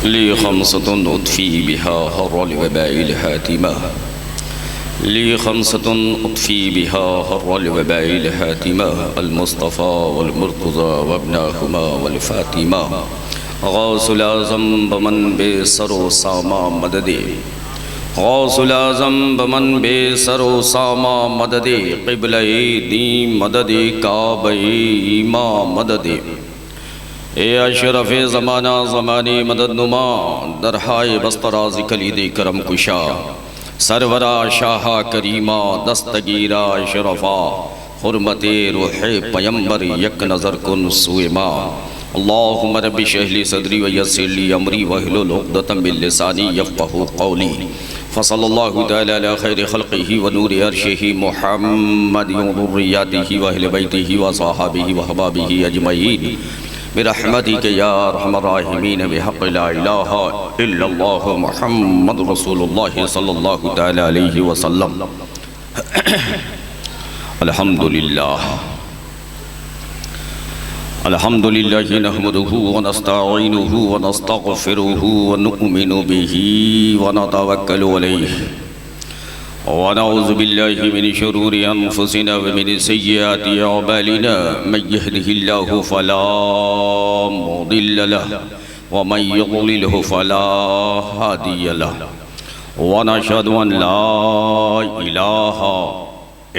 ली खमसतुन उत्फ़ी बिहा हर्रल वबाइल हातिमा ली खमसतुन उत्फ़ी बिहा हर्रल वबाइल हातिमा अल मुस्तफ़ा वल मुर्तज़ा वब्नाहुमा वल फ़ातिमा गौसुल आज़म बमन बेसरो सामा मददे गौसुल आज़म बमन बेसरो सामा मददे क़िबले दी मददे काबे ईमा मददे ए अशरफ़ ज़माना ज़मानी मदद नुमा दरहाए बस्तराज़ कलीदे करम कुशा सरवरा शाहा करीमा दस्तगीरा शरफ़ा हुर्मते रूहे पयंबर यक नज़र कुन सुएमा अल्लाहुम्मा रब्बि इश्रह ली सदरी व यस्सिर ली अमरी वहलुल उक़दतम मिन लिसानी यफ़क़हू क़ौली फ़सल्लल्लाहु तआला अला खैरि ख़ल्क़िही व नूरि अर्शिही मुहम्मदिन व ज़ुर्रिय्यतिही व अहलि बैतिही व सहाबिही व अहबाबिही अजमईन बिरहमतिक या अरहमर राहिमीन बिहक़्क़ि ला इलाहा इल्लल्लाह मुहम्मदुर रसूलुल्लाह सल्लल्लाहु तआला अलैहि वसल्लम। अल्हम्दुलिल्लाह अल्हम्दुलिल्लाहि नहमदुहु व नस्तईनुहु व नस्तग़फिरुहु व नु'मिनु बिही व नतवक्कलु अलैहि व नऊज़ु बिल्लाहि मिन शुरूरि अनफुसिना व मिन सय्यिआति अअमालिना मन यहदिहिल्लाहु फला मुदिल्ल लहु व मन युद्लिलहु फला हादिय लहु व नशहदु अन ला इलाहा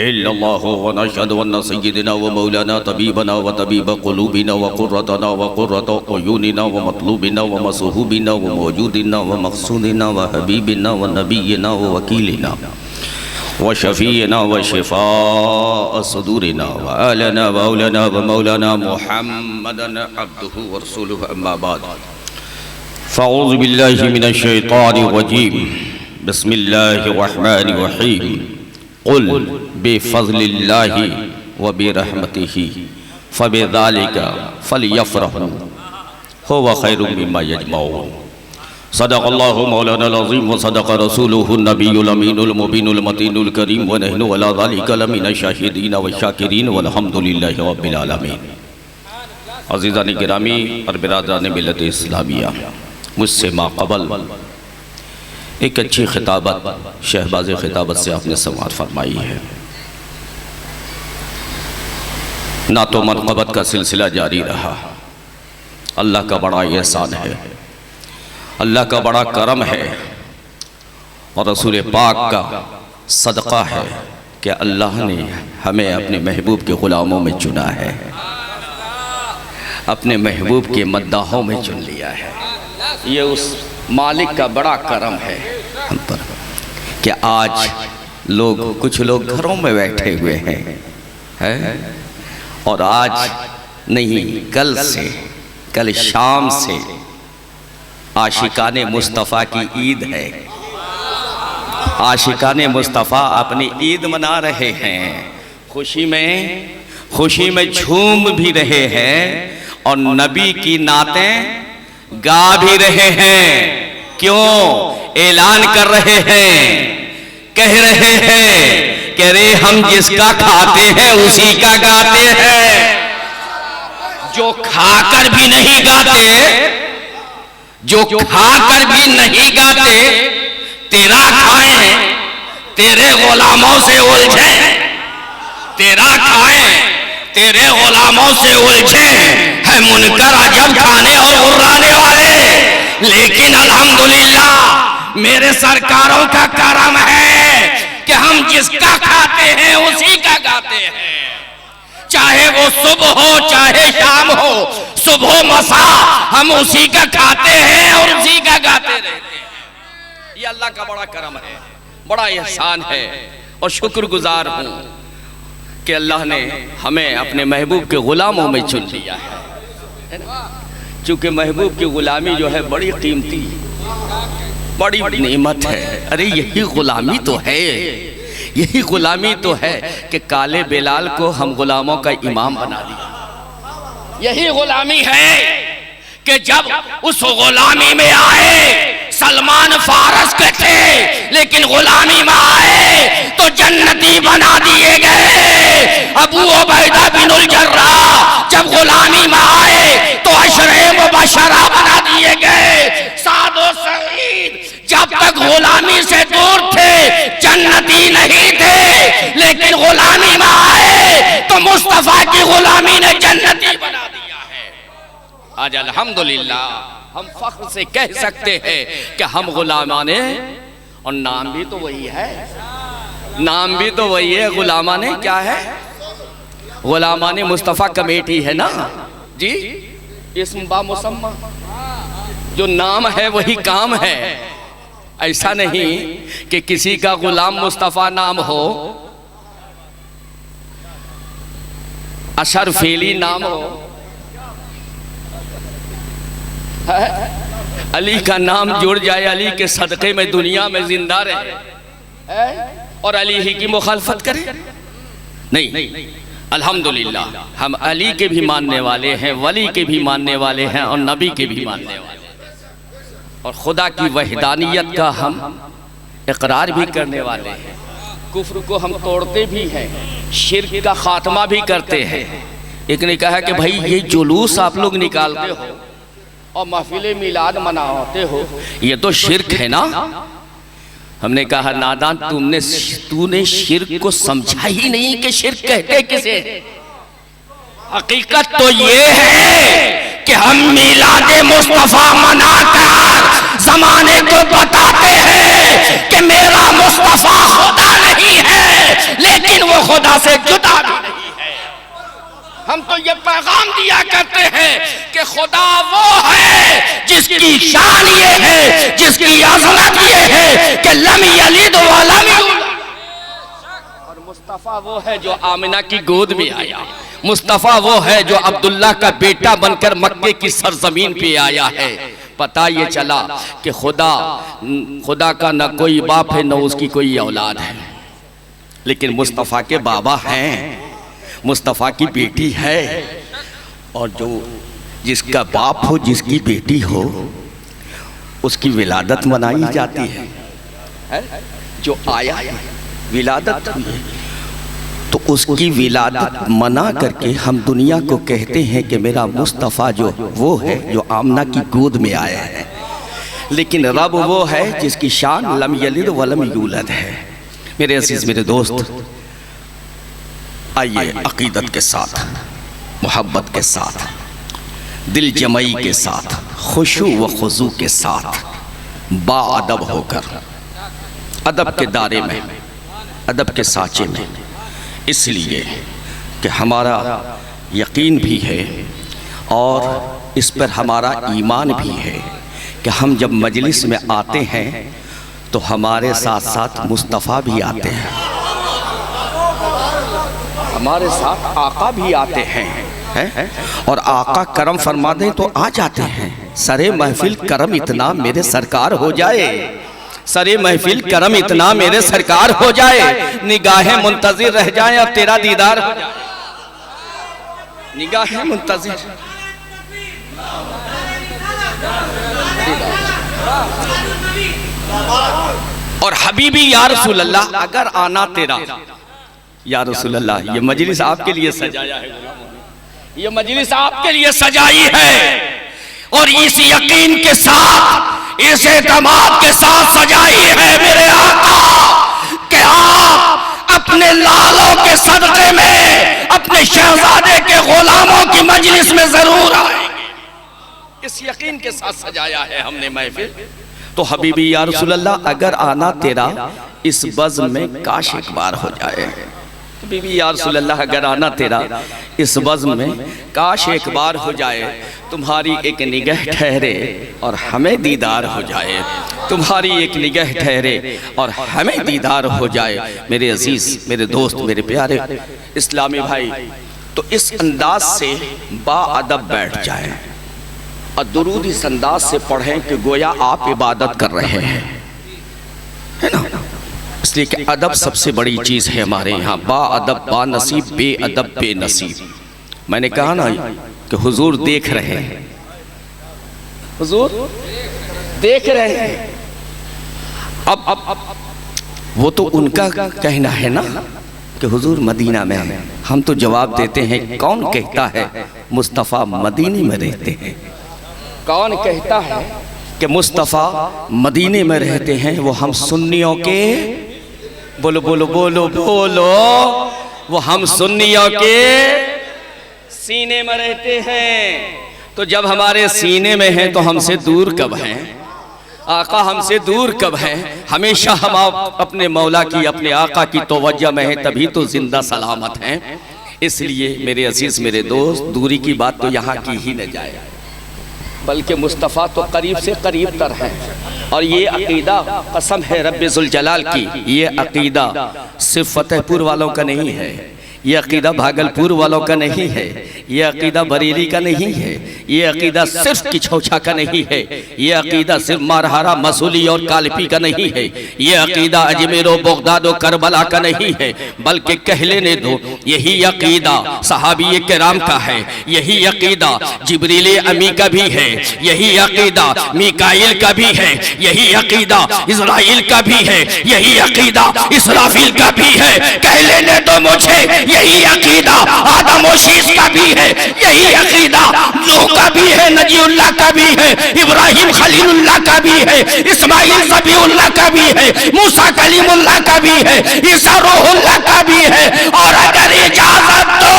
इल्लल्लाहु व नशहदु अन्न सय्यिदना व मौलाना तबीबना व तबीब क़ुलूबिना व क़ुर्रतना व क़ुर्रत अयूनिना व मतलूबिना व मसहूबिना व मौजूदिना व मक़सूदिना व हबीबिना व नबीना व वकीलिना व शफ़ीना व शिफ़ा सदूरिना व आलना व औलना व मौलाना मुहम्मदन अब्दुहु व रसूलुहु अम्मा बाद फ़अऊज़ु बिल्लाहि मिनश शैतानिर रजीम बिस्मिल्लाहिर रहमानिर रहीम क़ुल बिफ़ज़्लिल्लाहि व बिरहमतिही फ़बिज़ालिका फ़लयफ़रहू हुवा ख़ैरुम मिम्मा यजमऊन। सदक़ल्लाहु मौलानाल अज़ीम व सदक़ रसूलुहुन नबियुल अमीनुल मुबीनुल मतीनुल करीम व नहनु अला ज़ालिका लमिनश शाहिदीन व शाकिरीन वल्हम्दुलिल्लाहि रब्बिल आलमीन। अज़ीज़ान गिरामी और बिरादरान मिल्लत इस्लामिया, मुझसे माक़बल एक अच्छी खिताबत शहबाज़ खिताबत से आपने समाअत फरमाई है। ना तो मनक़बत का सिलसिला जारी रहा। अल्लाह का बड़ा एहसान है, अल्लाह का बड़ा करम है और रसूल पाक का सदक़ा है कि अल्लाह ने हमें अपने महबूब के ग़ुलामों में चुना है, अपने महबूब के मद्दाहों में चुन लिया है। ये उस मालिक का बड़ा करम है हम पर कि आज कुछ लोग घरों में बैठे हुए हैं और आज नहीं कल शाम से आशिकाने मुस्तफ़ा की ईद है। आशिकाने मुस्तफ़ा अपनी ईद मना रहे हैं, खुशी में झूम भी रहे हैं और नबी की नातें गा भी रहे हैं। क्यों? ऐलान कर रहे हैं, कह रहे हैं कि रे हम जिसका खाते हैं उसी का गाते हैं। जो खाकर भी नहीं गाते, जो खाकर भी नहीं गाते, तेरा खाएं तेरे गुलामों से उलझे, तेरा खाएं तेरे गुलामों से उलझे है मुनकर अजब खाने और उर्राने वाले। लेकिन अल्हम्दुलिल्लाह मेरे सरकारों का करम है कि हम जिसका खाते हैं उसी का गाते हैं। चाहे वो सुबह हो चाहे शाम हो, सुबह मसा हम उसी का खाते हैं और उसी का गाते रहते हैं। ये अल्लाह का बड़ा करम है, बड़ा एहसान है और शुक्रगुजार हूँ कि अल्लाह ने हमें अपने महबूब के ग़ुलामों में चुन लिया है। चूँकि महबूब की ग़ुलामी जो है बड़ी कीमती, बड़ी नेमत है। अरे यही ग़ुलामी तो है, यही ग़ुलामी तो है कि काले बिलाल को हम ग़ुलामों का इमाम बना दिया। यही ग़ुलामी है कि जब उस ग़ुलामी में आए, सलमान फारस के थे लेकिन ग़ुलामी में आए तो जन्नती बना दिए गए। अबू उबैदा बिनुल जर्राह जब ग़ुलामी में आए तो अशरे मुबशरा बना दिए गए। तक गुलामी से दूर थे जन्नती नहीं थे, लेकिन गुलामी में आए तो मुस्तफा की गुलामी ने जन्नती बना दिया है। आज अल्हम्दुलिल्लाह हम फख्र से कह सकते हैं कि हम गुलामाने, और नाम भी तो वही है, नाम भी तो वही है, गुलामाने क्या है, गुलामाने मुस्तफा कमेटी है ना जी। इस्म बा मुसम्मा, जो नाम है वही काम है। ऐसा नहीं कि किसी का गुलाम मुस्तफा नाम हो, अशरफेली नाम हो, अली का नाम जुड़ जाए, अली के सदक़े में दुनिया में जिंदा रहे और अली ही की मुखालफत करे। नहीं, अल्हम्दुलिल्लाह हम अली के भी मानने वाले हैं, वली के भी मानने वाले हैं और नबी के भी मानने वाले हैं, और खुदा की वहदानियत का हम इकरार भी करने वाले हैं। कुफ्र को हम तोड़ते भी हैं, शिर्क का खात्मा भी करते हैं। एक ने कहा कि भाई ये जुलूस आप लोग निकालते हो और महफिल मिलाद मनाते हो, ये तो शिर्क है ना। हमने कहा नादान, तूने शिर्क को समझा ही नहीं कि शिर्क कहते किसे। हकीकत तो ये है कि हम मिलादे मुस्तफा मनाकर जमाने को बताते हैं कि मेरा मुस्तफा खुदा नहीं है, लेकिन वो खुदा से जुदा भी नहीं है। हम तो ये पैगाम दिया करते हैं कि खुदा वो है जिसकी शान ये है, जिसकी अज़मत ये है कि लम यलिद व लम यूलद, और मुस्तफा वो है जो आमिना की गोद में आया। मुस्तफा वो है जो अब्दुल्ला का बेटा बनकर मक्के की सरजमीन पे आया है। पता ये चला कि खुदा का न कोई बाप है न उसकी कोई औलाद है, लेकिन मुस्तफा के बाबा हैं, मुस्तफा की बेटी है, और जो जिसका बाप हो, जिसकी बेटी हो, उसकी विलादत मनाई जाती है। जो आया है विलादत हुई है, तो उसकी विलादत मना करके हम दुनिया को कहते हैं कि मेरा मुस्तफ़ा जो वो है जो आमना की गोद में आया है। लेकिन रब वो है जिसकी शान लम यलिद वलम यूलद है। मेरे अजीज, मेरे दोस्त, आइए अकीदत के साथ, मोहब्बत के साथ, दिल जमई के साथ, खुशू व खुजू के साथ, बाअदब होकर, अदब के दायरे में, अदब के साँचे में, इसलिए कि हमारा यकीन भी है और इस पर हमारा ईमान भी है कि हम जब मजलिस में आते हैं तो हमारे साथ साथ मुस्तफ़ा भी आते हैं, हमारे साथ आका भी आते हैं, और आका करम फरमा दें तो आ जाते हैं। सरे महफिल करम इतना मेरे सरकार हो जाए, सरे महफिल करम इतना मेरे सरकार हो जाए, निगाहें मुंतजिर रह जाएं और तेरा दीदार हो जाए। निगाहें मुंतजिर, और हबीबी या रसूल अल्लाह, अगर आना तेरा या रसूल अल्लाह। ये मजलिस आपके लिए सजाया है, ये मजलिस आपके लिए सजाई है, और इस यकीन के साथ, इस एतमाद के साथ सजाई है मेरे आका कि आप अपने लालों के सदक़े में अपने शहजादे के गुलामों की मजलिस में जरूर आएंगे। इस यकीन के साथ सजाया है हमने महफिल। तो हबीबी या रसूल अल्लाह, अगर आना तेरा इस बज़्म में काश एक बार हो जाए। बीबी या रसूल अल्लाह, अगर आना तेरा इस बज़्म में काश एक बार हो जाए, तुम्हारी एक निगाह ठहरे और हमें दीदार हो जाए, तुम्हारी एक निगाह ठहरे और हमें दीदार हो जाए। मेरे अजीज, मेरे दोस्त, मेरे प्यारे इस्लामी भाई, तो इस अंदाज से बाअदब बैठ जाए और दुरूद इस अंदाज से पढ़ें कि गोया आप इबादत कर रहे हैं, है ना। इसलिए कि अदब सबसे बड़ी चीज़ है हमारे यहाँ। बाअदब बानसीब, बेअदब बेनसीब। मैंने कहा ना कि हुजूर देख रहे हैं, हुजूर देख रहे हैं। अब वो तो उनका कहना है ना कि हुजूर मदीना में हैं। हम तो जवाब देते हैं, कौन कहता है मुस्तफ़ा मदीने में रहते हैं? कौन कहता है कि मुस्तफ़ा मदीने में रहते हैं, वो हम सुन्नियों के, बोलो बोलो बोलो बोलो, वो हम सुन्नियों के सीने में रहते हैं। तो जब हमारे सीने में हैं तो हमसे दूर कब हैं? आका हमसे दूर कब हैं? हमेशा हम अपने मौला की, अपने आका की तवज्जो में हैं, तभी तो जिंदा सलामत हैं। इसलिए मेरे अजीज, मेरे दोस्त, दूरी की बात तो यहाँ की ही न जाए, बल्कि मुस्तफ़ा तो करीब से करीब तर है। और ये अकीदा, कसम है रब्बे जुल जलाल की, ये अकीदा सिर्फ फतेहपुर वालों का नहीं है, ये अकीदा भागलपुर वालों का नहीं है, ये अकीदा बरेली का नहीं है, ये अकीदा सिर्फ किछौछा का नहीं है, ये अकीदा सिर्फ मारहारा, मसूली और कालपी का नहीं है, ये अकीदा अजमेर और बगदाद और करबला का नहीं है, बल्कि कह लेने दो यही अकीदा सहाबी किराम का है, यही अकीदा जिब्रील अमी का भी है, यही अकीदा मीकाईल का भी है, यही अकीदा इस्राइल का भी है, यही अकीदा इसराफील का भी है। कह लेने दो मुझे, यही अकीदा आदम और शीश का भी है, यही अकीदा नूह का भी है, नजीउल्लाह का भी है, इब्राहिम खलीलुल्लाह का भी है, इस्माइल ज़बीउल्लाह का भी है, मूसा कलीमुल्लाह का भी है, ईसा रूहुल्लाह का भी है। और अगर इजाजत दो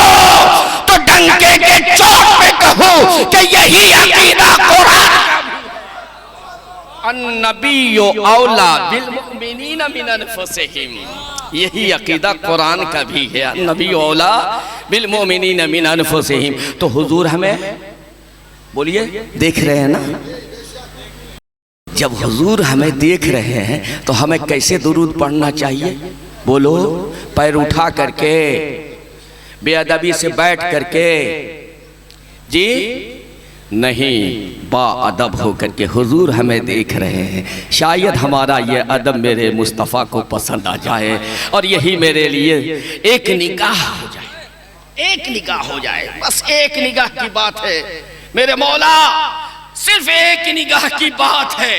तो डंके के चोट पे कहूं कि यही अकीदा कुरान अन्नबिय्यु औला बिल मुमिनीना मिन अनफुसिहिम, यही अकीदा कुरान का भी है, अन्नबिय्यु औला बिल मुमिनीना मिन अनफुसिहिम। तो हुजूर हमें, बोलिए, देख रहे हैं ना? जब हुजूर हमें देख रहे हैं तो हमें कैसे दुरूद पढ़ना चाहिए? बोलो, पैर उठा करके, बेअदबी से बैठ करके, जी नहीं, बाअदब होकर के। हुजूर हमें देख रहे हैं, शायद हमारा ये अदब मेरे मुस्तफ़ा को पसंद आ जाए और यही मेरे लिए एक निगाह हो जाए, एक निगाह हो जाए, बस एक निगाह की बात है मेरे मौला, सिर्फ एक निगाह की बात है।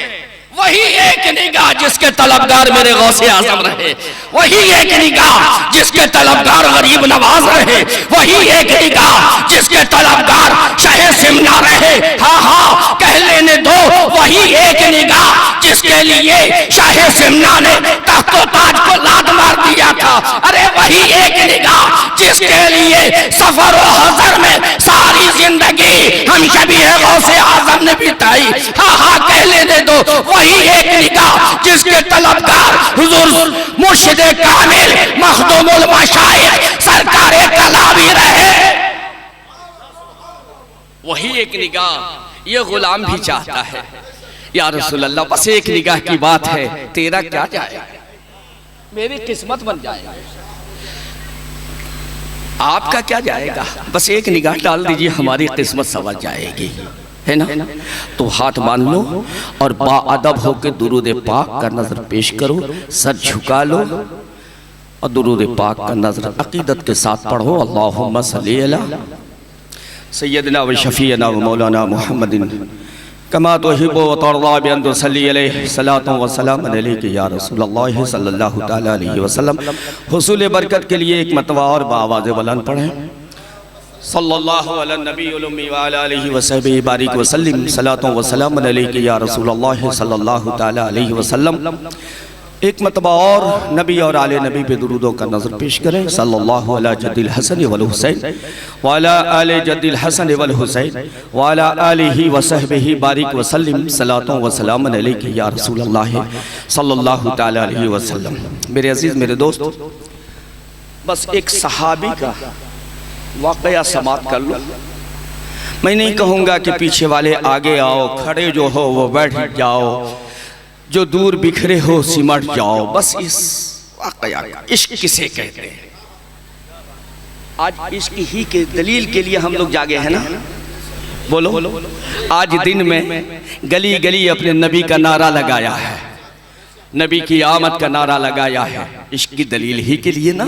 वही एक निगाह जिसके तलबगार मेरे गौसे आजम रहे, वही एक निगाह जिसके तलबगार गरीब नवाज रहे, वही एक निगाह जिसके तलबगार शाहे सिमना रहे। हाँ हाँ, कह लेने दो, वही एक निगाह जिसके लिए शाहे सिमना ने तख्तो ताज को लात मार दिया था। अरे वही एक निगाह जिसके लिए सफर और हज़र में सारी जिंदगी हम शबीह गौसे आजम ने बिताई। हाँ हाँ, कह लेने दो, वही एक निगाह जिसके तलबगार हुजूर मुर्शिद कामिल मखदूमुल मशाइख सरकारे कलावी रहे, वही एक निगाह ये गुलाम भी चाहता है। या रसूल अल्लाह, बस एक निगाह की बात है, तेरा क्या जाएगा, मेरी किस्मत बन जाएगा, आपका क्या जाएगा, बस एक निगाह डाल दीजिए, हमारी किस्मत संवर जाएगी, है ना? तो हाथ बांध लो और बाअदब होकर दुरूद पाक का नजर पेश करो, सर झुका लो और दुरूद पाक का नजर अकीदत के साथ पढ़ो। अल्लाहुम्मा सल्ली अला सय्यदना व शफीअना व मौलाना मुहम्मदिन कमा तुहिब्बु व तर्दा बिअन तुसल्ली अलैहि सलातु व सलाम अलैका या रसूलल्लाह सल्लल्लाहु तआला अलैहि वसल्लम। हुसूल बरकत के लिए एक मरतबा और बाआवाज़ बुलंद पढ़ें, सल्लल्लाहु अला नबील उम्मी व अला आलिहि व सहबिहि बारिक व सल्लिम सलातु व सलाम अलैका या रसूलल्लाह सल्लल्लाहु तआला अलैहि वसल्लम। एक मरतबा और नबी और आले नबी पे दुरूदों का नजर पेश करें, सल्लल्लाहु अला जद्दिल हसन वल हुसैन व अला आले जद्दिल हसन वल हुसैन व अला आलिहि व सहबिहि बारिक व सल्लिम सलातु व सलाम अलैका या रसूलल्लाह सल्लल्लाहु तआला अलैहि वसल्लम। मेरे अजीज, मेरे दोस्त, बस एक सहाबी का वाक़या समाप्त कर लो। मैं नहीं कहूँगा कि पीछे वाले आगे आओ, खड़े जो हो वो बैठ जाओ, जो दूर बिखरे हो सिमट जाओ, बस इस वाक़या का इश्क किसे कहते हैं, आज इश्क ही के दलील के लिए हम लोग जागे हैं ना। बोलो, आज दिन में गली गली अपने नबी का नारा लगाया है, नबी की आमद का नारा लगाया है, इश्क की दलील ही के लिए ना।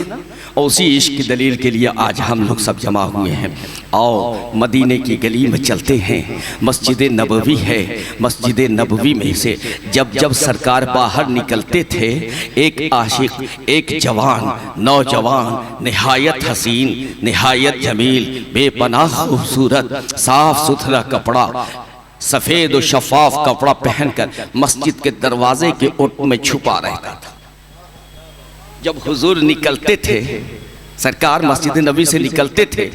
और उसी इश्क की दलील के लिए आज हम लोग सब जमा हुए हैं। आओ मदीने की गली में चलते हैं, मस्जिद नबवी है, मस्जिद नबवी में से जब जब सरकार बाहर निकलते थे, एक आशिक, एक जवान, नौजवान, निहायत हसीन, निहायत जमील, बेपनाह खूबसूरत, साफ सुथरा कपड़ा, सफेद और शफाफ कपड़ा पहनकर मस्जिद के दरवाजे के ओट में छुपा रहता था। जब हुजूर निकलते थे, सरकार मस्जिद नबी से निकलते थे,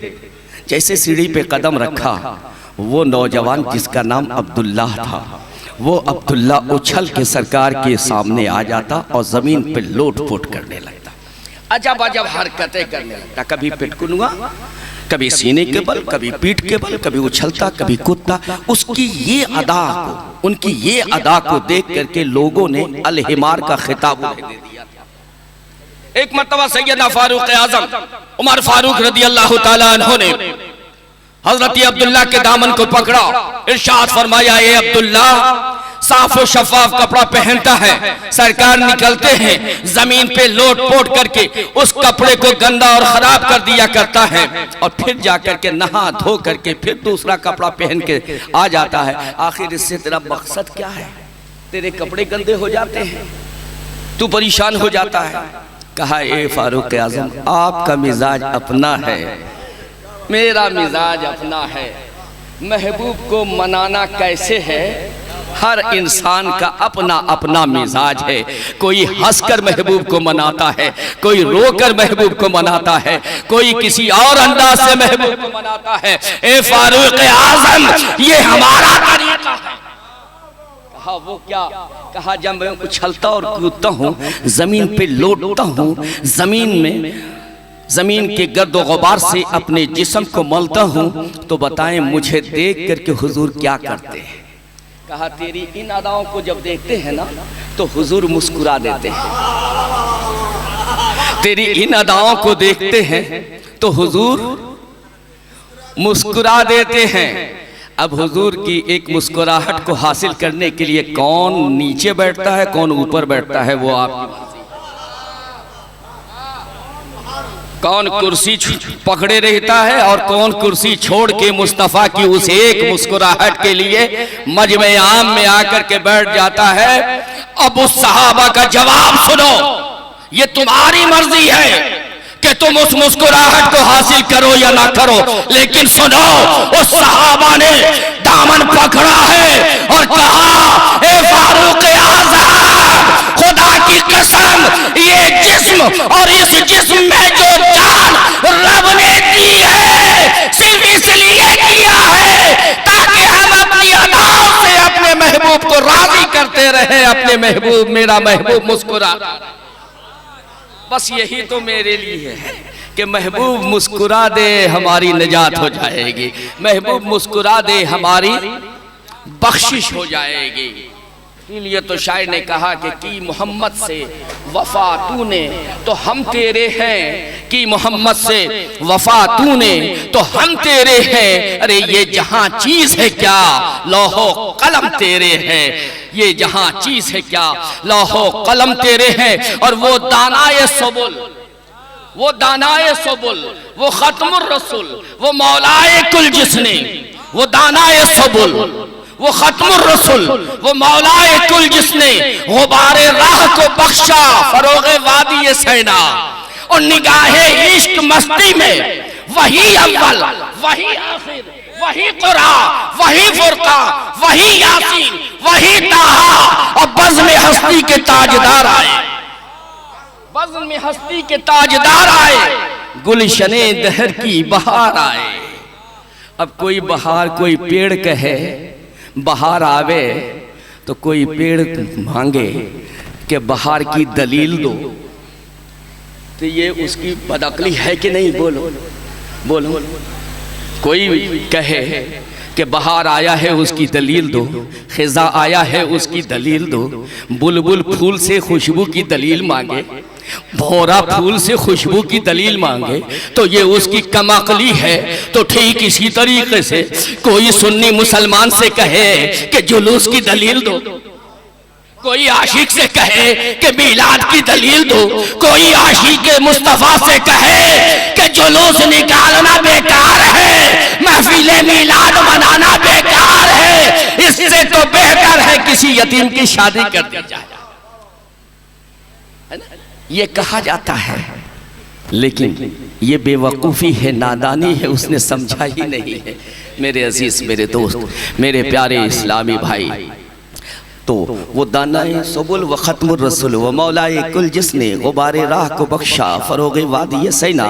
जैसे सीढ़ी पे कदम रखा, वो नौजवान जिसका नाम अब्दुल्ला था, वो अब्दुल्ला उछल के सरकार के सामने आ जाता और जमीन पे लोट-पोट करने लगता, अजब अजब हरकतें करने लगता। कभी पिटकुनुआ, कभी सीने के बल, कभी पीठ के बल, कभी उछलता, कभी कूदता। उसकी ये अदा को, उनकी ये अदा को देख करके लोगों ने अल हिमार का खिताब उन्हें दे दिया था। एक मर्तबा सैयदना फारूक आजम उमर फारूक रदी अल्लाह ताला अन्हु ने हजरत अब्दुल्ला के दामन को पकड़ा, इरशाद फरमाया, ए अब्दुल्ला, साफ और शफाफ कपड़ा पहनता है, सरकार निकलते हैं जमीन पे लोट पोट करके उस कपड़े को गंदा और खराब कर दिया करता है, और फिर जाकर के नहा धो करके फिर दूसरा कपड़ा पहन के आ जाता है। आखिर इससे तेरा मकसद क्या है? तेरे कपड़े गंदे हो जाते हैं, तू परेशान हो जाता है। कहा, ए फारूक आजम, आपका मिजाज अपना है, मेरा मिजाज अपना है। महबूब को मनाना कैसे है? हर इंसान का अपना अपना मिजाज है। कोई हंसकर महबूब को मनाता है, कोई रोकर महबूब को मनाता है, कोई किसी और अंदाज से महबूब को मनाता है। ए फारूक आजम, ये हमारा तरीका है। कहा, वो क्या? कहा, जब मैं उछलता और कूदता हूँ, जमीन पे लौटता हूँ, जमीन के गर्द गुबार से अपने जिस्म को मलता हूँ, तो बताएं मुझे देख करके हुजूर क्या करते हैं? कहा, तेरी इन अदाओं को जब देखते हैं ना, तो हुजूर मुस्कुरा देते हैं। तेरी इन अदाओं को देखते हैं तो हुजूर मुस्कुरा देते हैं। अब हुजूर की एक मुस्कुराहट को हासिल करने के लिए कौन नीचे बैठता है, कौन ऊपर बैठता है, वो आप, कौन कुर्सी पकड़े रहता है और कौन कुर्सी छोड़ के मुस्तफ़ा की उस एक मुस्कुराहट के लिए मजमे आम में आकर के बैठ जाता है। अब उस सहाबा का जवाब सुनो, ये तुम्हारी मर्जी है कि तुम उस मुस्कुराहट को हासिल करो या ना करो, लेकिन सुनो, उस सहाबा ने दामन पकड़ा है और कहा, ए फारूक आज़म, खुदा की कसम, ये जिस्म और इस जिस्म में जो जान रब ने दी है, सिर्फ इसलिए किया है ताकि हम अपनी अदाओं से अपने महबूब को राजी करते रहे। अपने महबूब, मेरा महबूब मुस्कुरा, बस यही तो मेरे लिए है कि महबूब मुस्कुरा दे, हमारी निजात हो जाएगी। महबूब मुस्कुरा दे, हमारी बख्शिश हो जाएगी। इसलिए तो शायर ने कहा कि की मोहम्मद से वफा तूने तो हम तेरे हैं, की मोहम्मद से वफा तूने तो हम तेरे हैं। अरे ये जहां चीज है क्या, लौहो कलम तेरे हैं। ये जहां चीज है क्या, लौहो कलम तेरे हैं। और वो दानाए सुबुल, वो दानाए सुबुल, वो खत्मुर रसूल, वो मौलाए कुल जिसने, वो दानाए सुबुल, वो खत्मुर रसूल, वो मौलाए कुल जिसने गुबारे राह को बख्शा, फरोगे वादी सैना। और निगाहे इश्क मस्ती में वही अव्वल, वही आखिर, वही कुरा, वही फुरका, वही यासीन, वही ताहा। और बज़्म हस्ती के ताजदार आए, बज़्म हस्ती के ताजदार आए, गुलशने दहर की बहार आए। अब कोई बहार, कोई पेड़ कहे बहार आवे, तो कोई पेड़ मांगे कि बहार की दलील दो, तो ये उसकी बदअक्ली है कि नहीं? बोलो बोलो। कोई कहे कि बहार आया है उसकी दलील दो, खिजा आया है उसकी दलील दो, बुलबुल फूल से खुशबू की दलील मांगे, भौरा फूल से खुशबू की दलील मांगे, तो ये उसकी कमाकली है। तो ठीक इसी तरीके से कोई सुन्नी मुसलमान से कहे कि जुलूस की दलील दो, कोई आशिक से कहे कि मिलाद की दलील दो, कोई आशिक मुस्तफा से कहे कि जुलूस निकालना बेकार है, महफिले मिलाद मनाना बेकार है, इससे तो बेहतर है किसी यतीम की शादी कर दी जाए। ये कहा जाता है लेकिन ये बेवकूफ़ी है, नादानी है, उसने समझा ही नहीं है। मेरे अजीज़, मेरे दोस्त, मेरे प्यारे इस्लामी भाई, तो वो दाना सबुल व ख़त्मुर रसूल व मौलाए कुल जिसने गुबारे राह को बख्शा फ़रोग़े वादी सैना,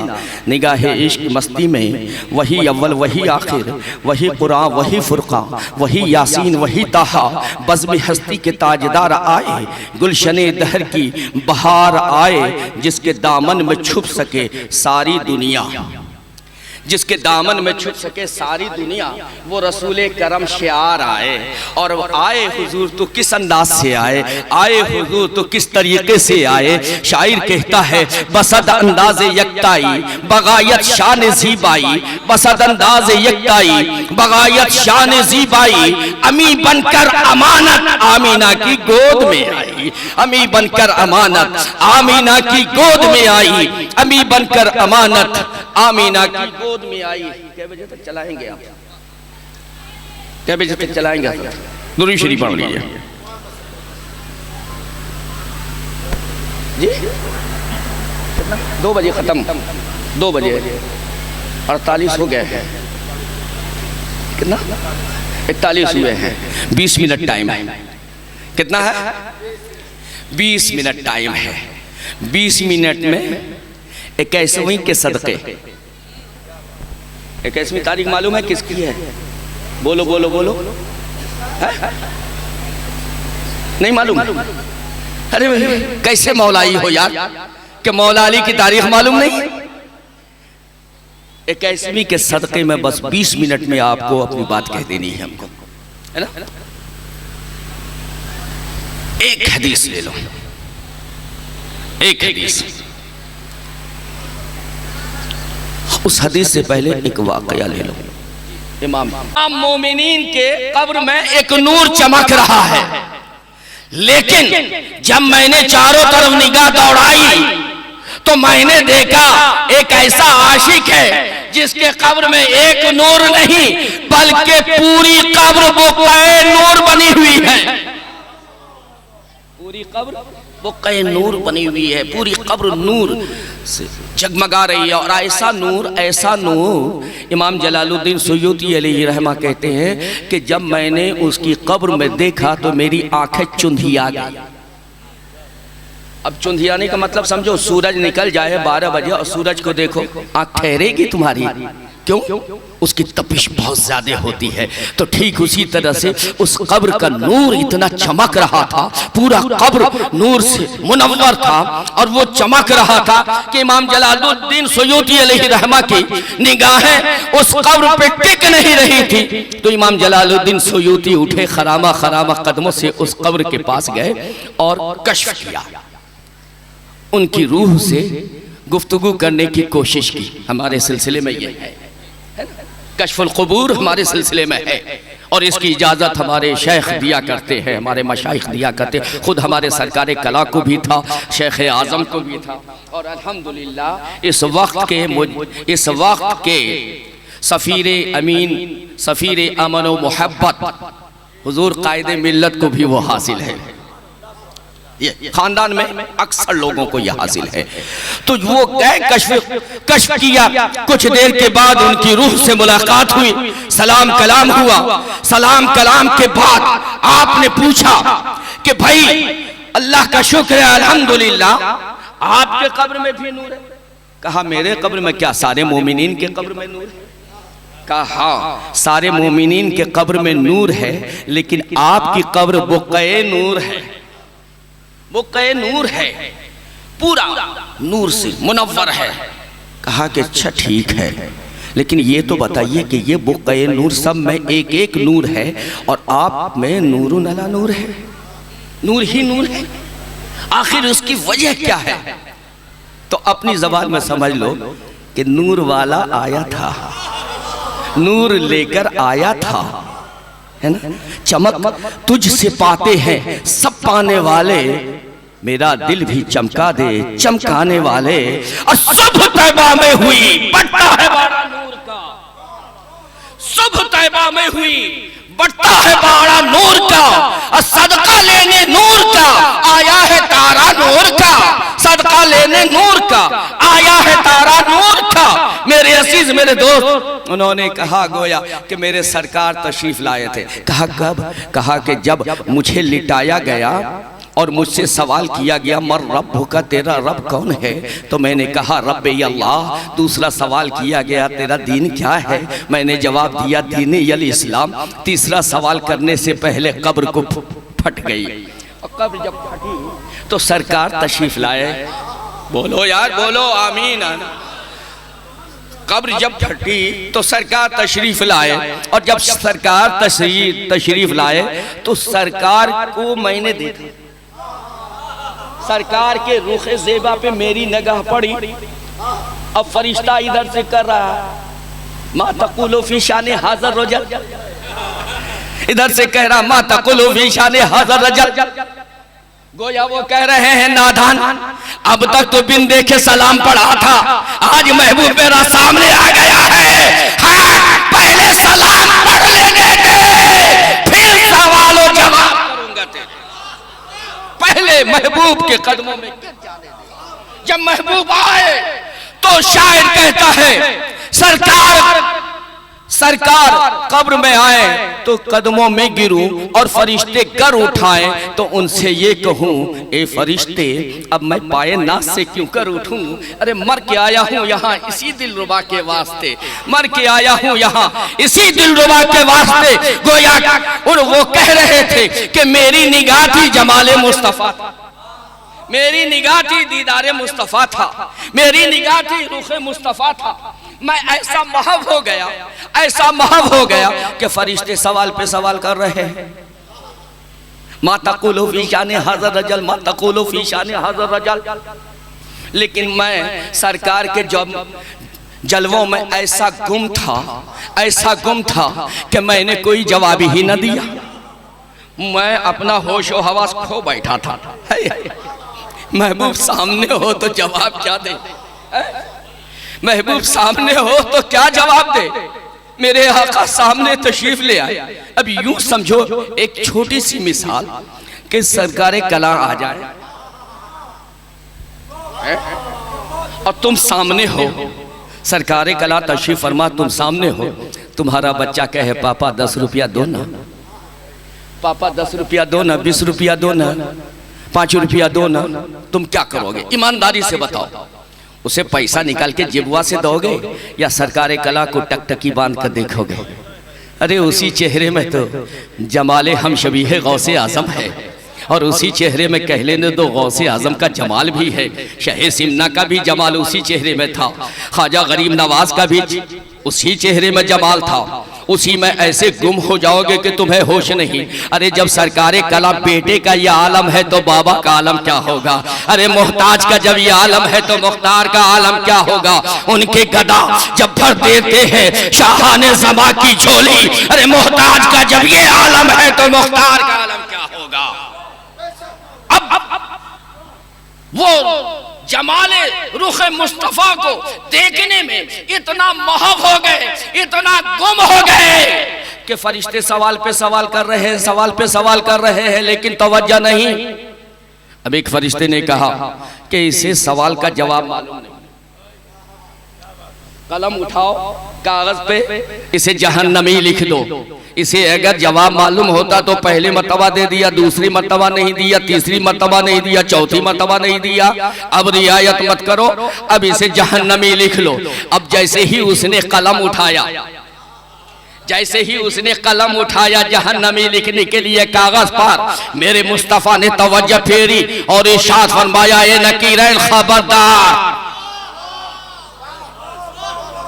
निगाहे इश्क मस्ती में वही अव्वल वही आखिर, वही कुरान वही फ़ुरक़ान वही यासीन वही ताहा, बज़्म हस्ती के ताजदार आए, गुलशने दहर की बहार आए, जिसके दामन में छुप सके सारी दुनिया, जिसके दामन में छुप सके सारी दुनिया, वो रसूले करम शियार आए। और आए हुजूर तो किस अंदाज से आए, आए हुजूर तो किस तरीके से आए। शायर कहता है बसद अंदाज यकताई बगायत शान ज़ीबाई, बसद अंदाज यकताई बगायत शान ज़ीबाई, अमी बनकर अमानत आमीना की गोद में आई, अमी बनकर अमानत आमीना की गोद में आई, अमी बनकर अमानत आमीना की गोद में आई। क्या बजे तक चलाएंगे आप, क्या बजे तक चलाएंगे आप? दुरूद शरीफ पढ़ लीजिए जी। कितना? 2 बजे खत्म, 2 बजे 48 हो गए हैं। कितना? 41 हुए हैं। 20 मिनट टाइम है। कितना है? 20 मिनट टाइम है। 20 मिनट में 21वीं के सदक़े, 21वीं तारीख मालूम है किसकी है? बोलो बोलो बोलो, है? नहीं मालूम? अरे कैसे मौलाई हो यार, कि मौला अली की तारीख मालूम नहीं? 21वीं के सदक़े में बस 20 मिनट में आपको अपनी बात कह देनी है हमको, है ना? एक हदीस ले लो, एक हदीस। उस हदीस से पहले एक वाकया ले लो। इमाम मोमिनीन के कब्र में एक नूर चमक रहा है, लेकिन जब मैंने चारों तरफ निगाह दौड़ाई तो मैंने देखा एक ऐसा आशिक है जिसके कब्र में एक नूर नहीं बल्कि पूरी कब्र बुक़्क़े नूर बनी हुई है। पूरी कब्र बुक़्क़े नूर बनी हुई है, पूरी कब्र नूर से जगमगा रही है। और ऐसा नूर इमाम जलालुद्दीन सुयूती अलैहि रहमा कहते हैं कि जब मैंने उसकी कब्र में देखा तो मेरी आंखें चुंधिया गई। अब चुंधियाने का मतलब समझो, सूरज निकल जाए 12 बजे और सूरज को देखो, आंख ठहरेगी तुम्हारी? क्यों? उसकी तपिश बहुत ज्यादा होती है। तो ठीक उसी तरह से उस कब्र का नूर इतना चमक रहा था, पूरा कब्र नूर से मुनव्वर था और वो चमक रहा था कि इमाम जलालुद्दीन सुयूती अलैहि रहमा की निगाहें उस कब्र पे टिक नहीं रही थी। तो इमाम जलालुद्दीन सुयूती उठे, खरामा खरामा कदमों से उस कब्र के पास गए और कश्फ किया, उनकी रूह से गुफ्तगू करने की कोशिश की। हमारे सिलसिले में ये है, कश्फुल क़ुबूर हमारे सिलसिले में है और इसकी इजाज़त हमारे शेख दिया करते हैं, हमारे मशाइख दिया करते हैं। खुद हमारे सरकार कला को भी था, शेख आज़म को भी था। और अल्हम्दुलिल्लाह इस वक्त के सफ़ीर अमीन, सफ़ीर अमन व मोहब्बत हुज़ूर कायदे मिल्लत को भी वो हासिल है। खानदान में अक्सर लोगों को यह हासिल है। तो वो गए, कश्फ किया। कुछ देर के बाद उनकी रूह से मुलाकात हुई, सलाम कलाम हुआ। सलाम कलाम के बाद आपने पूछा कि भाई अल्लाह का शुक्र है, अल्हम्दुलिल्लाह आपके कब्र में भी नूर है। कहा मेरे कब्र में क्या, सारे मोमिनीन के कब्र में नूर है? कहा हाँ, सारे मोमिनीन के कब्र में नूर है, लेकिन आपकी कब्र बुक़्क़े नूर है, बुक़्क़े नूर है, पूरा नूर से मुनव्वर है। कहा कि अच्छा ठीक है, लेकिन ये तो बताइए कि ये बुक़्क़े नूर सब में एक एक नूर है और आप में नूरुन अला नूर है, नूर ही नूर है, आखिर उसकी वजह क्या है? तो अपनी ज़बान में समझ लो कि नूर वाला आया था, नूर लेकर आया था, है ना? चमक तुझसे पाते हैं सब पाने वाले, मेरा दिल भी चमका दे चमकाने वाले। और सुबह तैबा में हुई बढ़ता है बाड़ा नूर का, सुबह तैबा में हुई बढ़ता है बाड़ा नूर का, और सदका लेने नूर का आया है तारा नूर का, सदका लेने नूर का आया है तारा अजीज मेरे दोस्त, उन्होंने कहा गोया कि मेरे सरकार तशरीफ लाए थे। कहा कब? कहा कि जब मुझे लिटाया गया और मुझसे सवाल किया गया मर रब का, तेरा रब कौन है? तो मैंने कहा रब अल्लाह। दूसरा सवाल किया गया तेरा दीन क्या है? मैंने जवाब दिया दीन अल इस्लाम। तीसरा सवाल करने से पहले कब्र को फट गई, और कब्र जब फटी तो सरकार तशरीफ लाए। बोलो यार, बोलो आमीन। कब्र जब फटी तो सरकार तशरीफ लाए, और जब सरकार तशरीफ लाए तो सरकार को मैंने देखा। सरकार के रुखे ज़ेबा पे मेरी निगाह पड़ी। अब फरिश्ता इधर से कर रहा है मा तक़ूलु फी शाने हाज़र रजल, इधर से कह रहा मा तक़ूलु फी शाने हाज़र रजल। गोया वो कह रहे हैं नादान, अब तक तो बिन देखे सलाम पढ़ा था, आज महबूब मेरा सामने आ गया है। हाँ, पहले सलाम पढ़ लेने दे, फिर सवाल और जवाब करूंगा तेरे। पहले महबूब के कदमों में जाने दे। जब महबूब आए तो शायर कहता है सरकार कब्र में आए तो कदमों में गिरूं, और फरिश्ते कर उठाएं तो उनसे ये कहूं ए फरिश्ते अब मैं पाए नाज से क्यों कर उठूं? अरे मर के आया हूं यहाँ इसी दिलरुबा के वास्ते, मर के आया हूं यहाँ इसी दिलरुबा के वास्ते। गोया और वो कह रहे थे कि मेरी निगाह थी जमाले मुस्तफा, मेरी निगाह थी दीदारे मुस्तफा था, मेरी निगाह थी रुखे मुस्तफा था। मैं ऐसा महव हो गया, ऐसा महव हो गया कि फरिश्ते सवाल पे सवाल कर रहे हैं। मा तक़ूलु फी शाने हाज़र रजल, मा तक़ूलु फी शाने हाज़र रजल। लेकिन मैं सरकार के जलवों में ऐसा गुम था, ऐसा गुम था कि मैंने कोई जवाब ही न दिया। मैं अपना होश व हवास खो बैठा था। महबूब सामने हो तो जवाब क्या दे? महबूब सामने हो तो क्या जवाब दे? मेरे आका सामने तशरीफ ले आए। अब यूं समझो एक छोटी सी मिसाल कि सरकारे कला आ जाए और तुम सामने हो, सरकारे कला तशरीफ फरमा तुम सामने हो, तुम्हारा बच्चा कहे पापा 10 रुपया दो ना, पापा 10 रुपया दो ना, 20 रुपया दो ना, 5 रुपया दो ना। तुम क्या करोगे? ईमानदारी से बताओ। उसे पैसा निकाल के जेबुआ से दोगे या सरकारे कला को टकटकी बांध कर देखोगे? अरे उसी चेहरे में तो जमाले हम शबीह गौसे आजम है, और उसी चेहरे में कह लेने दो गौसे आजम का जमाल भी है। शहे सिमना का भी जमाल उसी चेहरे में था, ख्वाजा गरीब नवाज का भी उसी चेहरे में जमाल था। उसी में ऐसे गुम हो जाओगे कि तुम्हें होश नहीं। अरे जब सरकारे कला बेटे का ये आलम है तो बाबा का आलम क्या होगा? अरे मोहताज का जब ये आलम है तो मुख्तार का आलम क्या होगा? उनके गदा जब भर देते हैं शाहाने ज़मा की झोली, अरे मोहताज का जब ये आलम है तो मुख्तार का आलम क्या होगा? अब वो जमाले रुखे मुस्तफा को देखने में इतना महव हो गए, इतना गुम हो गए कि फरिश्ते सवाल पे सवाल कर रहे हैं, सवाल पे सवाल कर रहे हैं, लेकिन तवज्जो नहीं। अब एक फरिश्ते ने कहा कि इसे सवाल का जवाब मालूम नहीं, कलम उठाओ, कागज पे इसे जहन्नमी लिख दो। इसे अगर जवाब मालूम होता तो पहले मर्तबा दे दिया, दूसरी मर्तबा नहीं दिया, तीसरी मर्तबा नहीं दिया, चौथी मर्तबा नहीं दिया। अब रियायत मत करो, अब इसे जहन्नमी लिख लो। अब जैसे ही उसने कलम उठाया, जैसे ही उसने कलम उठाया जहन्नमी लिखने के लिए कागज पर, मेरे मुस्तफा ने तवज्जो फेरी और इरशाद फरमाया ए नकीर खबरदार,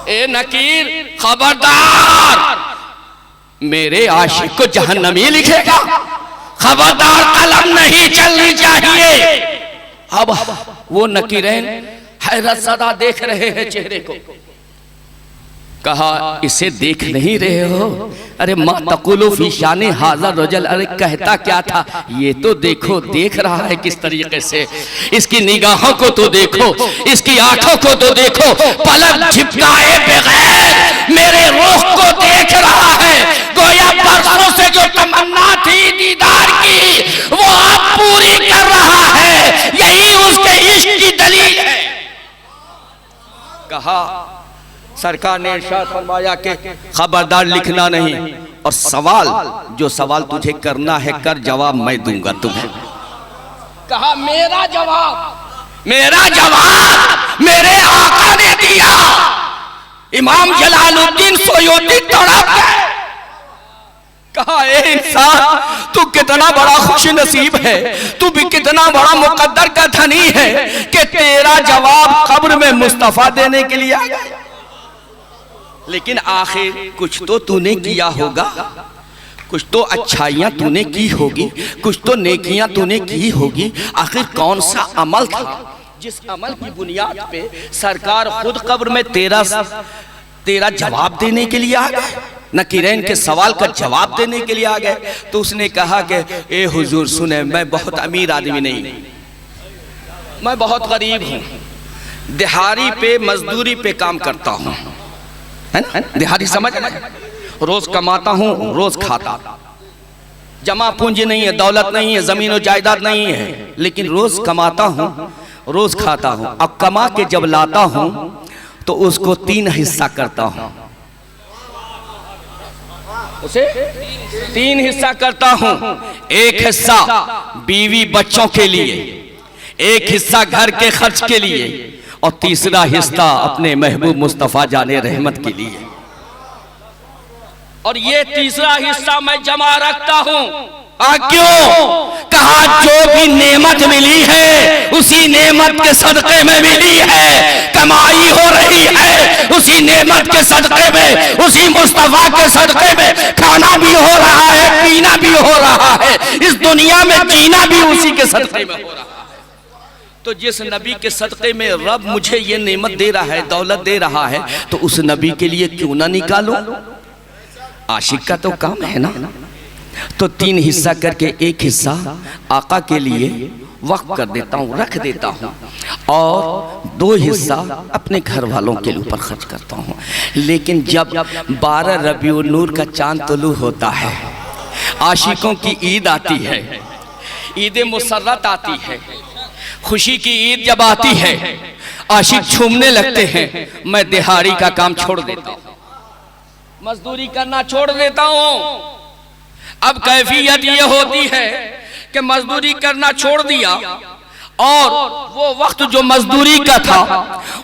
ए नकीर खबरदार, मेरे आशिक को जहन्नमी लिखेगा, खबरदार कलम नहीं चलनी चाहिए। अब वो नकीरैन हैरत सदा देख रहे हैं चेहरे को। कहा इसे देख नहीं रहे हो? अरे मा तक़ूलु फी शाने हाज़र रजल, अरे कहता क्या था ये तो देखो, देख रहा है किस तरीके से, इसकी निगाहों को तो देखो, इसकी आंखों को तो देखो, पलक झपकाए बगैर मेरे रूह को देख रहा है। गोया बरसों से जो तमन्ना थी दीदार की वो अब पूरी कर रहा है, यही उसके इश्क की दलील है। कहा सरकार ने इरशाद फरमाया कि खबरदार लिखना नहीं, और सवाल जो सवाल तुझे करना है कर, जवाब मैं दूंगा तुम्हें। कहा मेरा जवाब मेरे आका ने दिया। इमाम जलालुद्दीन सुयूती तड़प गए। कहा ए इंसान, तू कितना बड़ा खुश नसीब है, तू भी कितना बड़ा मुकद्दर का धनी है कि तेरा जवाब कब्र में मुस्तफा देने के लिए आ गया। लेकिन आखिर कुछ तो तूने किया होगा, कुछ तो अच्छाइयां तूने की होगी, कुछ तो नेकियां तूने की होगी। आखिर कौन सा अमल था जिस अमल की बुनियाद पे सरकार खुद कब्र में तेरा जवाब देने के लिए आ गए, नकीरैन के सवाल का जवाब देने के लिए आ गए। तो उसने कहा कि ए हुजूर सुने, मैं बहुत अमीर आदमी नहीं, मैं बहुत गरीब हूँ, दिहाड़ी पे मजदूरी पे काम करता हूँ, है ना, दिहाड़ी समझ, रोज कमाता हूँ रोज खाता, जमा पूंजी नहीं है, दौलत नहीं है, जमीन और जायदाद नहीं है, लेकिन रोज कमाता हूँ रोज खाता हूँ। अब कमा के जब लाता हूँ तो उसको 3 हिस्सा करता हूँ, उसे 3 हिस्सा करता हूँ। एक हिस्सा बीवी बच्चों के लिए, एक हिस्सा घर के खर्च के लिए, और तीसरा हिस्सा अपने महबूब मुस्तफा जाने रहमत के लिए। और ये तीसरा हिस्सा मैं जमा रखता हूँ। क्यों? कहा जो भी नेमत मिली है उसी नेमत के सदक़े में मिली है, कमाई हो रही है उसी नेमत के सदक़े में, उसी मुस्तफा के सदक़े में खाना भी हो रहा है, पीना भी हो रहा है, इस दुनिया में जीना भी उसी के सदक़े में हो रहा है। तो जिस नबी के सदक़े में रब मुझे ये नेमत दे रहा है, दौलत दे रहा है, तो उस नबी के लिए क्यों ना निकालूं? आशिक का तो काम है ना। तो 3 हिस्सा करके एक हिस्सा आका के लिए वक्फ कर देता हूँ, रख देता हूँ, और 2 हिस्सा अपने घर वालों के ऊपर खर्च करता हूँ। लेकिन जब 12 रबीउल नूर का चांद तुलू होता है, आशिकों की ईद आती है, ईद मुसर्रत आती है, खुशी की ईद जब आती है, आशिक झूमने लगते हैं, मैं दिहाड़ी का काम छोड़ देता हूँ, मजदूरी करना छोड़ देता हूँ। अब कैफियत ये होती है कि मजदूरी करना छोड़ दिया, और वो वक्त जो मजदूरी का था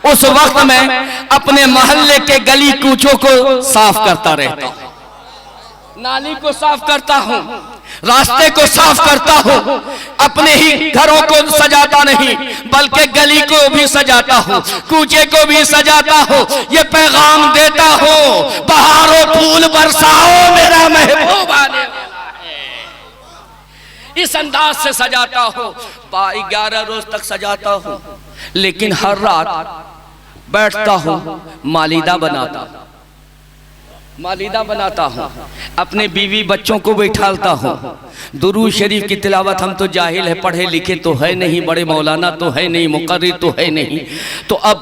उस वक्त में अपने मोहल्ले के गली कूचों को साफ करता रहता हूँ, नाली को साफ करता हूँ, रास्ते को साफ करता हूँ, अपने ही घरों को सजाता नहीं बल्कि गली को भी सजाता हूँ, कूचे को भी सजाता हूँ, ये पैगाम देता हूँ बहारों फूल बरसाओ मेरा महबूब आने वाला है। इस अंदाज से सजाता हूँ, 11 रोज तक सजाता हूँ। लेकिन हर रात बैठता हूँ, मालिदा बनाता हूँ, अपने बीवी बच्चों को बैठालता हूँ, दुरूद शरीफ की तिलावत, हम तो जाहिल है, पढ़े लिखे तो है नहीं, बड़े मौलाना तो है नहीं, मुकर्रिर तो है नहीं, तो अब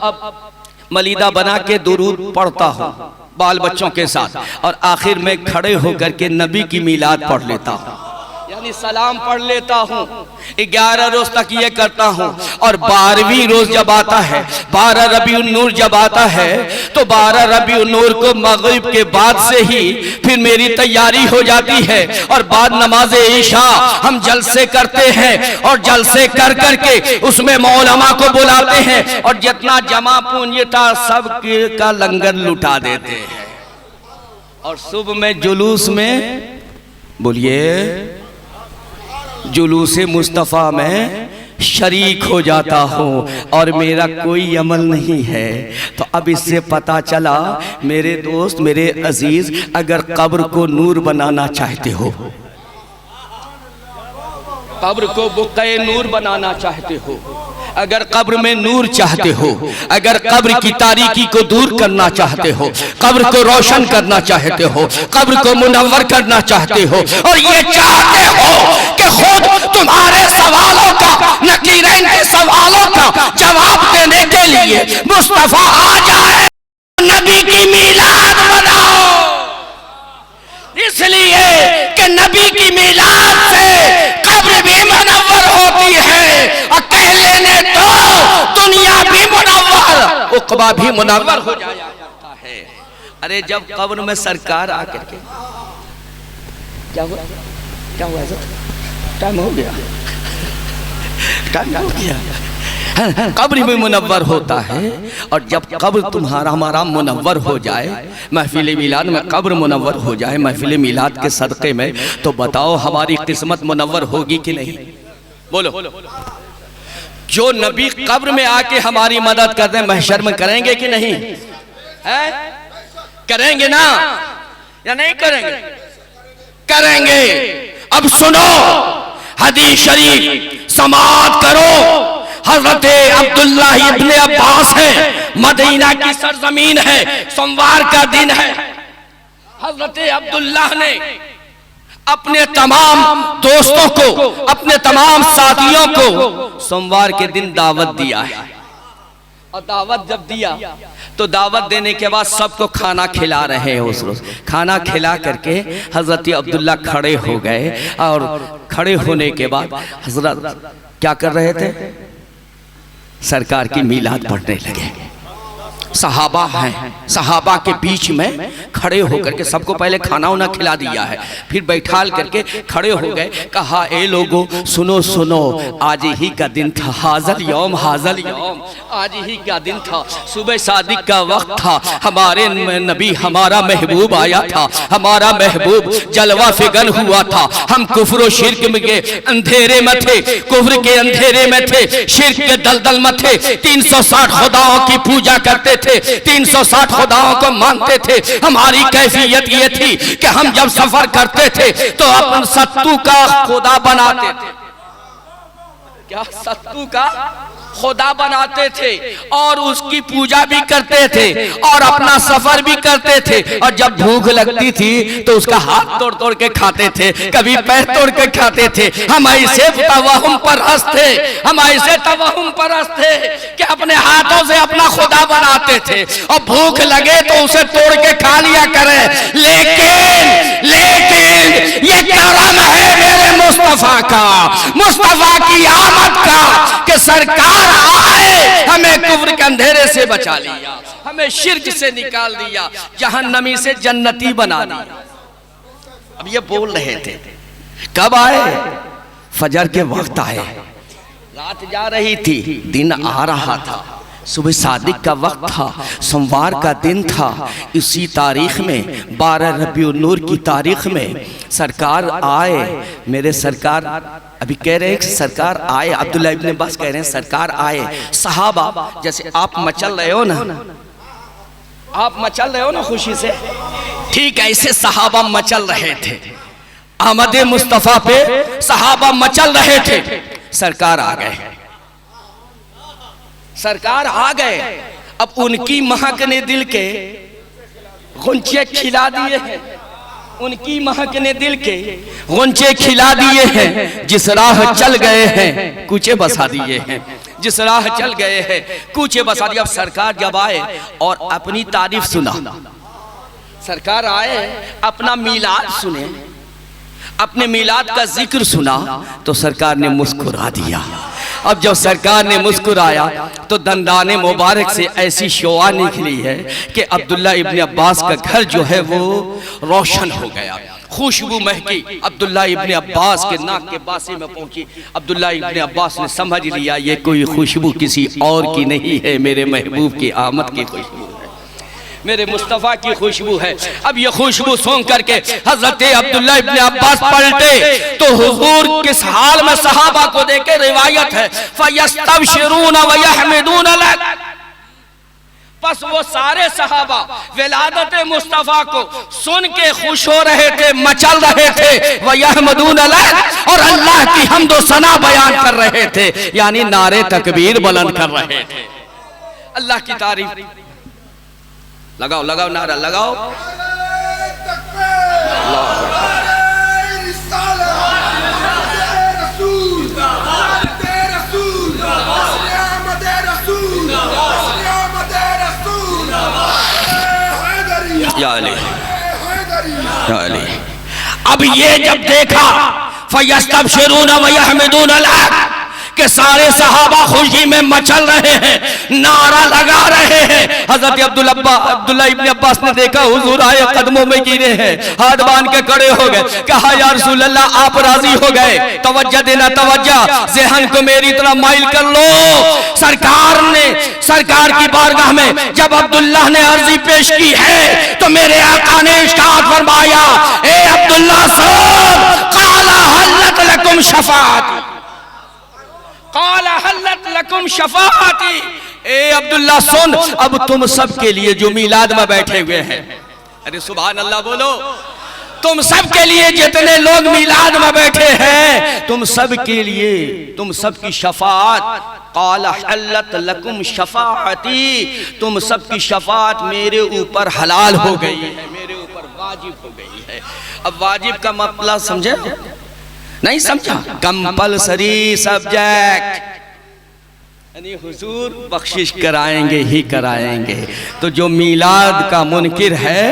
मलीदा बना के दुरूद पढ़ता हूँ बाल बच्चों के साथ, और आखिर में खड़े होकर के नबी की मीलाद पढ़ लेता हूँ, यानी सलाम पढ़ लेता हूँ। 11 रोज तक ये करता हूँ, और 12वीं रोज जब आता है, 12 रबीउल नूर जब आता है, तो 12 रबीउल नूर को मगरिब के बाद से ही फिर मेरी तैयारी हो जाती है, और बाद नमाज ईशा हम जलसे करते हैं, और जलसे कर करके उसमें मौलमा को बुलाते हैं, और जितना जमा पूंजी था सब का लंगर लुटा देते हैं, और सुबह में जुलूस में, बोलिए, जुलूसे मुस्तफ़ा में शरीक हो जाता हूँ, और मेरा कोई अमल नहीं है। तो अब इससे पता चला मेरे दोस्त, मेरे अजीज, अगर कब्र को नूर बनाना चाहते हो, कब्र को बुक़्क़े नूर बनाना चाहते हो, अगर कब्र में नूर चाहते हो, अगर कब्र की तारीकी को दूर करना चाहते हो, कब्र को रोशन करना चाहते हो, कब्र को मुनव्वर करना चाहते हो, और ये चाहते हो कि खुद तुम्हारे सवालों का, नकीरैन के सवालों का जवाब देने के लिए मुस्तफा आ जाए, नबी की मीलाद मनाओ। इसलिए कि नबी की मीलाद से कब्र भी मुनव्वर होती है, और कह लेने तो दुनिया भी मुनव्वर, उक़बा भी मुनव्वर हो जाता है। अरे जब कब्र में सरकार आकर के, क्या हुआ, क्या हुआ, टाइम हो गया, टाइम हो गया। कब्र में मुनव्वर होता है, और जब कब्र तुम्हारा हमारा मुनव्वर हो जाए, महफिल मिलाद में कब्र मुनव्वर हो जाए महफिल मिलाद के सदक़े में, तो बताओ हमारी किस्मत मुनव्वर होगी कि नहीं? बोलो। जो नबी कब्र में आके हमारी मदद करते हैं, महशर में करेंगे कि नहीं? है? करेंगे ना या नहीं करेंगे? करेंगे। अब सुनो हदीस शरीफ समाअत करो। हजरत अब्दुल्लाह इब्ने अब्बास है, मदीना की सरजमीन है, सोमवार का दिन है। हजरत अब्दुल्लाह ने अपने तमाम दोस्तों को, अपने तमाम साथियों को सोमवार के दिन दावत दिया है। और दावत जब दिया तो दावत देने के बाद सबको खाना खिला रहे हैं। उस रोज खाना खिला करके हजरत अब्दुल्ला खड़े हो गए, और खड़े होने के बाद हजरत क्या कर रहे थे? सरकार की मीलाद पढ़ने लगे। सहाबा हैं, सहाबा के बीच में खड़े होकर के सबको पहले खाना उना खिला दिया है, फिर बैठाल करके खड़े हो गए। कहा ए लोगो सुनो सुनो, आज ही का दिन था, हाजल यौम, हाजल यौम, आज ही का दिन था, सुबह सादिक का वक्त था, हमारे नबी हमारा महबूब आया था, हमारा महबूब जलवा फिगन हुआ था। हम कुफ्र और शिर्क के अंधेरे में थे, कुफ्र के अंधेरे में थे, शिर्क के दलदल में थे, 360 खुदाओं की पूजा करते थे, 360 खुदाओं को मानते थे। हमारी कैफियत ये थी कि हम जब सफर करते थे तो अपन सत्तू का खुदा बनाते थे। क्या? सत्तू का खुदा बनाते थे और उसकी पूजा भी करते थे और अपना सफर भी करते थे। और जब भूख लगती थी तो उसका हाथ तोड़ तोड़ के खाते थे, कभी पैर तोड़ के खाते थे। हम ऐसे तवहुम परस्त थे, हम ऐसे तवहुम परस्त थे कि अपने हाथों से अपना खुदा बनाते थे, और भूख लगे तो उसे तोड़ के खा लिया करें। लेकिन लेकिन ये करम है मेरे मुस्तफा का, मुस्तफा की आमद का, कि सरकार आए, हमें कुफ्र के अंधेरे से बचा लिया, हमें शिर्क से निकाल दिया, जहन्नमी से जन्नती बना दिया। अब ये बोल रहे थे, कब आए? फजर के वक्त आए। रात जा रही थी, दिन आ रहा था, सुबह सादिक का वक्त था, सोमवार का दिन था। इसी तारीख में 12 रबीउन नूर की तारीख में सरकार आए। मेरे सरकार अभी कह रहे हैं सरकार आए, अब्दुल्ला इब्ने अब्बास कह रहे हैं सरकार आए। सहाबा जैसे आप मचल रहे हो ना, आप मचल रहे हो ना खुशी से, ठीक ऐसे सहाबा मचल रहे थे। अहमद मुस्तफा पे सहाबा मचल रहे थे। सरकार आ गए, सरकार आ गए। अब उनकी महकने दिल के गुंचे खिला दिए हैं, उनकी महकने दिल के गुंचे खिला दिए हैं। जिस राह चल गए हैं कूचे बसा दिए हैं, जिस राह चल गए हैं कूचे बसा दिए। अब सरकार जब आए और अपनी तारीफ सुना, सरकार आए अपना मीलाद सुने, अपने मीलाद का जिक्र सुना, तो सरकार ने मुस्कुरा दिया। अब जब सरकार ने मुस्कुराया तो दंदाने मुबारक से ऐसी शोआ निकली है कि अब्दुल्ला इब्ने अब्बास का घर जो है वो रोशन हो गया, खुशबू महकी अब्दुल्ला इब्ने अब्बास के नाक के बासे में पहुंची। अब्दुल्ला इब्ने अब्बास ने समझ लिया ये कोई खुशबू किसी और की नहीं है, मेरे महबूब की आमद की खुशबू है, मेरे मुस्तफा की खुशबू है। अब ये खुशबू सूंघ करके हजरत अब्दुल्ला इब्ने अब्बास पलटे तो हुजूर किस हाल में सहाबा को देखे रिवायत है, फयस्तबशिरून व यहमदून लक। बस वो सारे सहाबा विलादत मुस्तफा को सुन के खुश हो रहे थे, मचल रहे थे, व यहमदून लक, और अल्लाह की हम्द व सना बयान कर रहे थे, यानी नारे तकबीर बुलंद कर रहे थे, अल्लाह की तारीफ। लगाओ लगाओ नारा लगाओ, या अली, या अली। अब ये जब देखा फयस्तबशिरून व यहमदून लक कि सारे सहाबा खुशी में मचल रहे हैं, नारा लगा रहे हैं। हजरत अब्दुल्ला इब्न अब्बास ने देखा हुजूर आए, कदमों में गिरे हैं, हाथ बांध के खड़े हो गए। कहा या रसूल अल्लाह आप राजी हो गए, तवज्जो देना, तवज्जो, ज़हन को मेरी तरफ माइल कर लो। सरकार की बारगाह में जब अब्दुल्ला ने अर्जी पेश की है तो मेरे आका ने इरशाद फरमाया, ए अब्दुल्ला साहब, काला हल्लत लकुम शफाअती, काला हल्लत लकुम शफाअती। ए अब्दुल्ला सुन, अब तुम सब के लिए जो मीलाद में बैठे हुए हैं, अरे सुभान अल्लाह बोलो, तुम सब के लिए जितने लोग मीलाद में बैठे हैं, तुम सब के लिए, तुम सब की शफाअत, काला हल्लत लकुम शफाअती, तुम सब की शफाअत मेरे ऊपर हलाल हो गई है, मेरे ऊपर वाजिब हो गई है। अब वाजिब का मतलब समझे? नहीं समझा? कंपलसरी सब्जेक्ट, यानी हुजूर बख्शिश कराएंगे ही कराएंगे। तो जो मीलाद का मुनकिर है,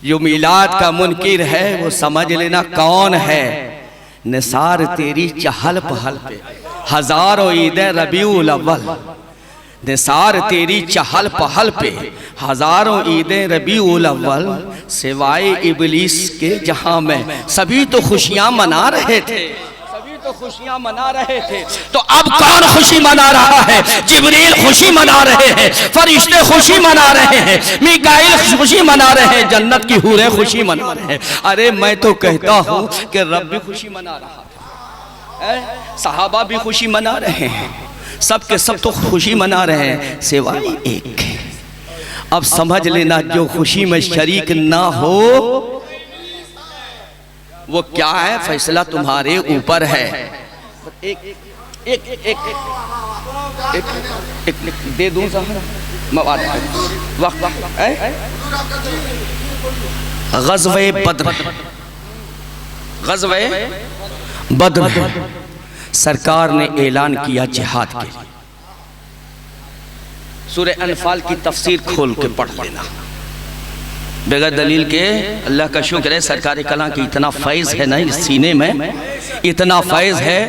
जो मीलाद का मुनकिर है, वो समझ लेना कौन है। निसार तेरी चहल पहल पे हजारों ईदे रबीउल अव्वल, निसार तेरी चहल पहल पे हजारों ईदे रबीउल अव्वल, सिवाय इबलीस के जहां में सभी तो खुशियां मना रहे थे, सभी तो खुशियां मना रहे थे। तो अब कौन खुशी मना रहा है? जिब्रील खुशी मना रहे हैं, फरिश्ते खुशी मना रहे हैं, मीकाईल खुशी मना रहे हैं, जन्नत की हूरें खुशी मना रहे हैं। अरे मैं तो कहता हूं कि रब भी खुशी मना रहा था, सहाबा भी खुशी मना रहे हैं, सब के सब तो खुशी मना रहे हैं सिवाय एक। अब समझ लेना, जो खुशी में शरीक ना हो वो क्या है, फैसला तुम्हारे ऊपर है। एक एक एक एक एक दे दूं ग़ज़वे बद्र, ग़ज़वे बद्र सरकार ने ऐलान किया जिहाद के लिए। सूरह अनफाल की तफसीर खोल के पढ़ लेना बगैर दलील के। अल्लाह का शुक्र है, सरकार कलां की इतना फैज़ है ना इस सीने में, इतना फैज़ है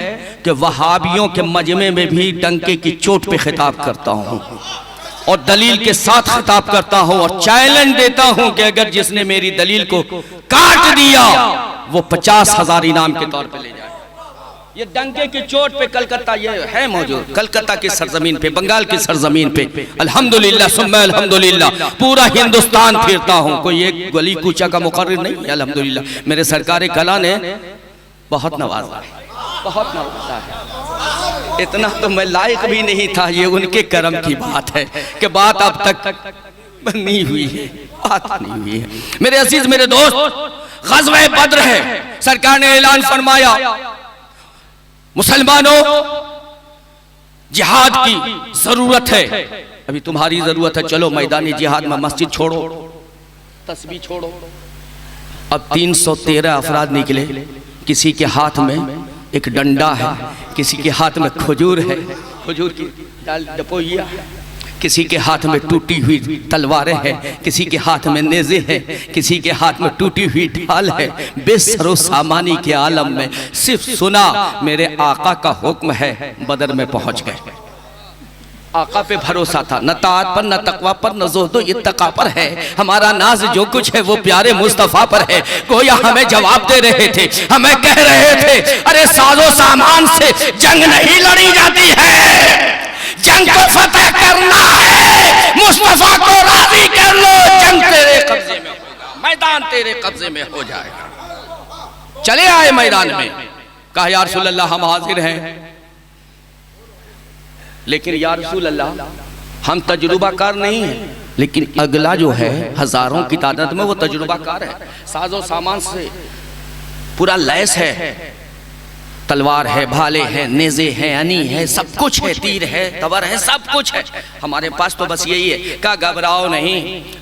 कि वहाबियों के मजमे में भी डंके की चोट पे खिताब करता हूँ और दलील के साथ खिताब करता हूँ और चैलेंज देता हूँ कि अगर जिसने मेरी दलील को काट दिया वो 50,000 इनाम के तौर पे ले जाए। ये डंके की चोट पे कलकत्ता ये है मौजूद, कलकत्ता की सरजमीन पे, बंगाल की सरजमीन पे अल्हम्दुलिल्लाह सुम्मा अल्हम्दुलिल्लाह पूरा हिंदुस्तान फिरता हूँ, कोई एक गली कूचा का मुकर्रर नहीं है। अल्हम्दुलिल्लाह मेरे सरकार कला ने बहुत नवाजा है, बहुत नवाजा है। इतना तो मैं लायक भी नहीं था, ये उनके करम की बात है कि बात अब तक नहीं हुई है, बात नहीं हुई है। मेरे अजीज, मेरे दोस्त, ग़ज़वे बद्र है, सरकार ने ऐलान फरमाया मुसलमानों जिहाद की जरूरत है, अभी तुम्हारी जरूरत है, चलो मैदानी जिहाद में, मस्जिद छोड़ो, तस्बीह छोड़ो। अब 313 अफराद निकले, किसी के हाथ में एक डंडा है, किसी के हाथ में खजूर है, खजूर की डाल डपोइया, किसी के हाथ में टूटी हुई तलवारें हैं, किसी के हाथ में नेज़े हैं, किसी के हाथ में टूटी हुई ढाल है। बेसरो सामानी के आलम में सिर्फ सुना मेरे आका का हुक्म है, बदर में पहुंच गए। आका पे भरोसा था, न ताअत पर, न तकवा पर, न ज़ुहद इत्तक़ा पर है। हमारा नाज जो कुछ है वो प्यारे मुस्तफ़ा पर है। गोया हमें जवाब दे रहे थे, हमें कह रहे थे, अरे साजो सामान से जंग नहीं लड़ी जाती है, जंग को फतह करना है, मुस्तफा को राजी कर लो, जंग तेरे कब्जे में होगा, मैदान तेरे कब्जे में हो जाएगा। चले आए मैदान में, कहा या रसूल अल्लाह हम हाजिर हैं, लेकिन या रसूल अल्लाह हम तजुर्बाकार नहीं हैं, लेकिन अगला जो है हजारों की तादाद में वो तजुर्बाकार है, साजो सामान से पूरा लैस है, तलवार है, भाले हैं, नेज़े हैं, अनी है, सब कुछ है, तीर है, तवर है, सब कुछ है। हमारे पास तो बस यही है। कहा घबराओ नहीं,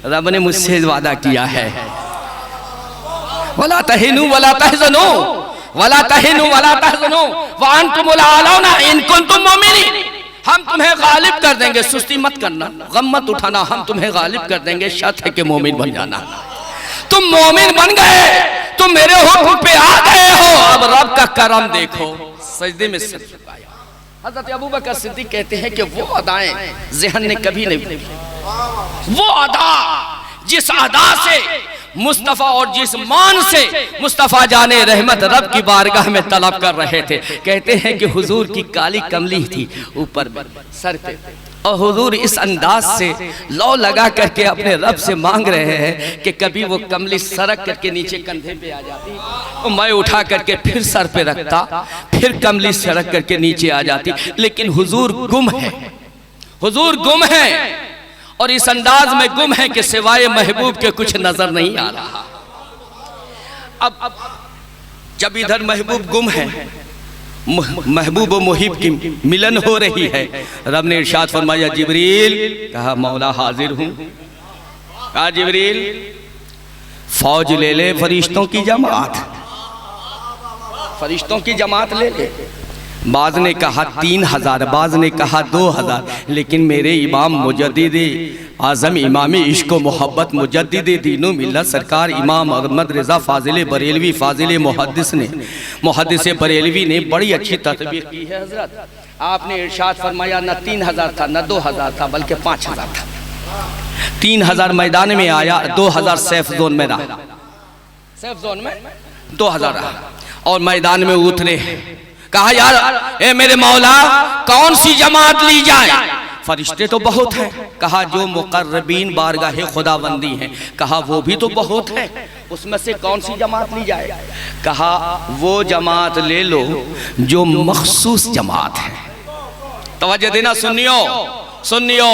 रब ने मुझसे वादा किया है, वला तहिनु वला तहज़नु वला तहिनु वला तहज़नु व अंतुमुल आलौना इन कुंतुम मुमिनीन। हम तुम्हें गालिब कर देंगे, सुस्ती मत करना, गम मत उठाना, हम तुम्हें गालिब कर देंगे, शर्त है कि मोमिन बन जाना। तुम मोमिन बन गए तुम मेरे हुक्म पे आ गए हो, अब रब का करम देखो। सजदे में सिर झुकाया। हजरत अबू बकर सिद्दीक कहते हैं कि वो अदाएं ज़हन ने कभी नहीं भूली। वो अदा, जिस अदा से मुस्तफ़ा और जिस मान से मुस्तफ़ा जाने रहमत रब की बारगाह में तलब कर रहे थे। कहते हैं कि हुजूर की काली कमली थी ऊपर सर पे, और हुजूर इस अंदाज से लौ लगा करके अपने रब से मांग रहे हैं कि कभी वो कमली सरक करके नीचे कंधे पे आ जाती और मैं उठा करके फिर सर पे रखता, फिर कमली सरक करके नीचे आ जाती। लेकिन हुजूर गुम है, हुजूर गुम है, और इस अंदाज में गुम है कि सिवाय महबूब के कुछ नजर नहीं आ रहा। अब जब इधर महबूब गुम है, महबूब और मुहिब की मिलन हो रही है, रब ने इरशाद फरमाया जिब्रील, कहा मौला हाजिर हूं। कहा जिब्रील फौज ले ले, फरिश्तों की जमात, फरिश्तों की जमात ले ले। बाज ने कहा 3000, बाज ने कहा 2000, लेकिन मेरे इमाम मुजद्दिद आज़म इमाम इश्क व मोहब्बत मुजद्दिद दीनो मिल्लत सरकार इमाम अहमद रज़ा फाजिल बरेलवी फाजिल मुहद्दिस ने, मुहद्दिस बरेलवी ने बड़ी अच्छी तस्बीर की है। हजरत आपने इरशाद फरमाया न 3000 था, न 2000 था, बल्कि 5000 था। 3000 मैदान में आया, 2000 सेफ जोन में रहा, सेफ जोन में 2000 रहा, और मैदान में उतरे। कहा यार ए मेरे मौला कौन सी जमात ली जाए? फरिश्ते तो बहुत हैं। कहा जो मुकर्रबीन बारगाहे खुदाबंदी हैं। कहा वो भी तो बहुत है, उसमें से कौन सी जमात ली जाए? कहा वो जमात ले लो जो मखसूस जमात है। तवज्जो देना, सुनियो सुनियो,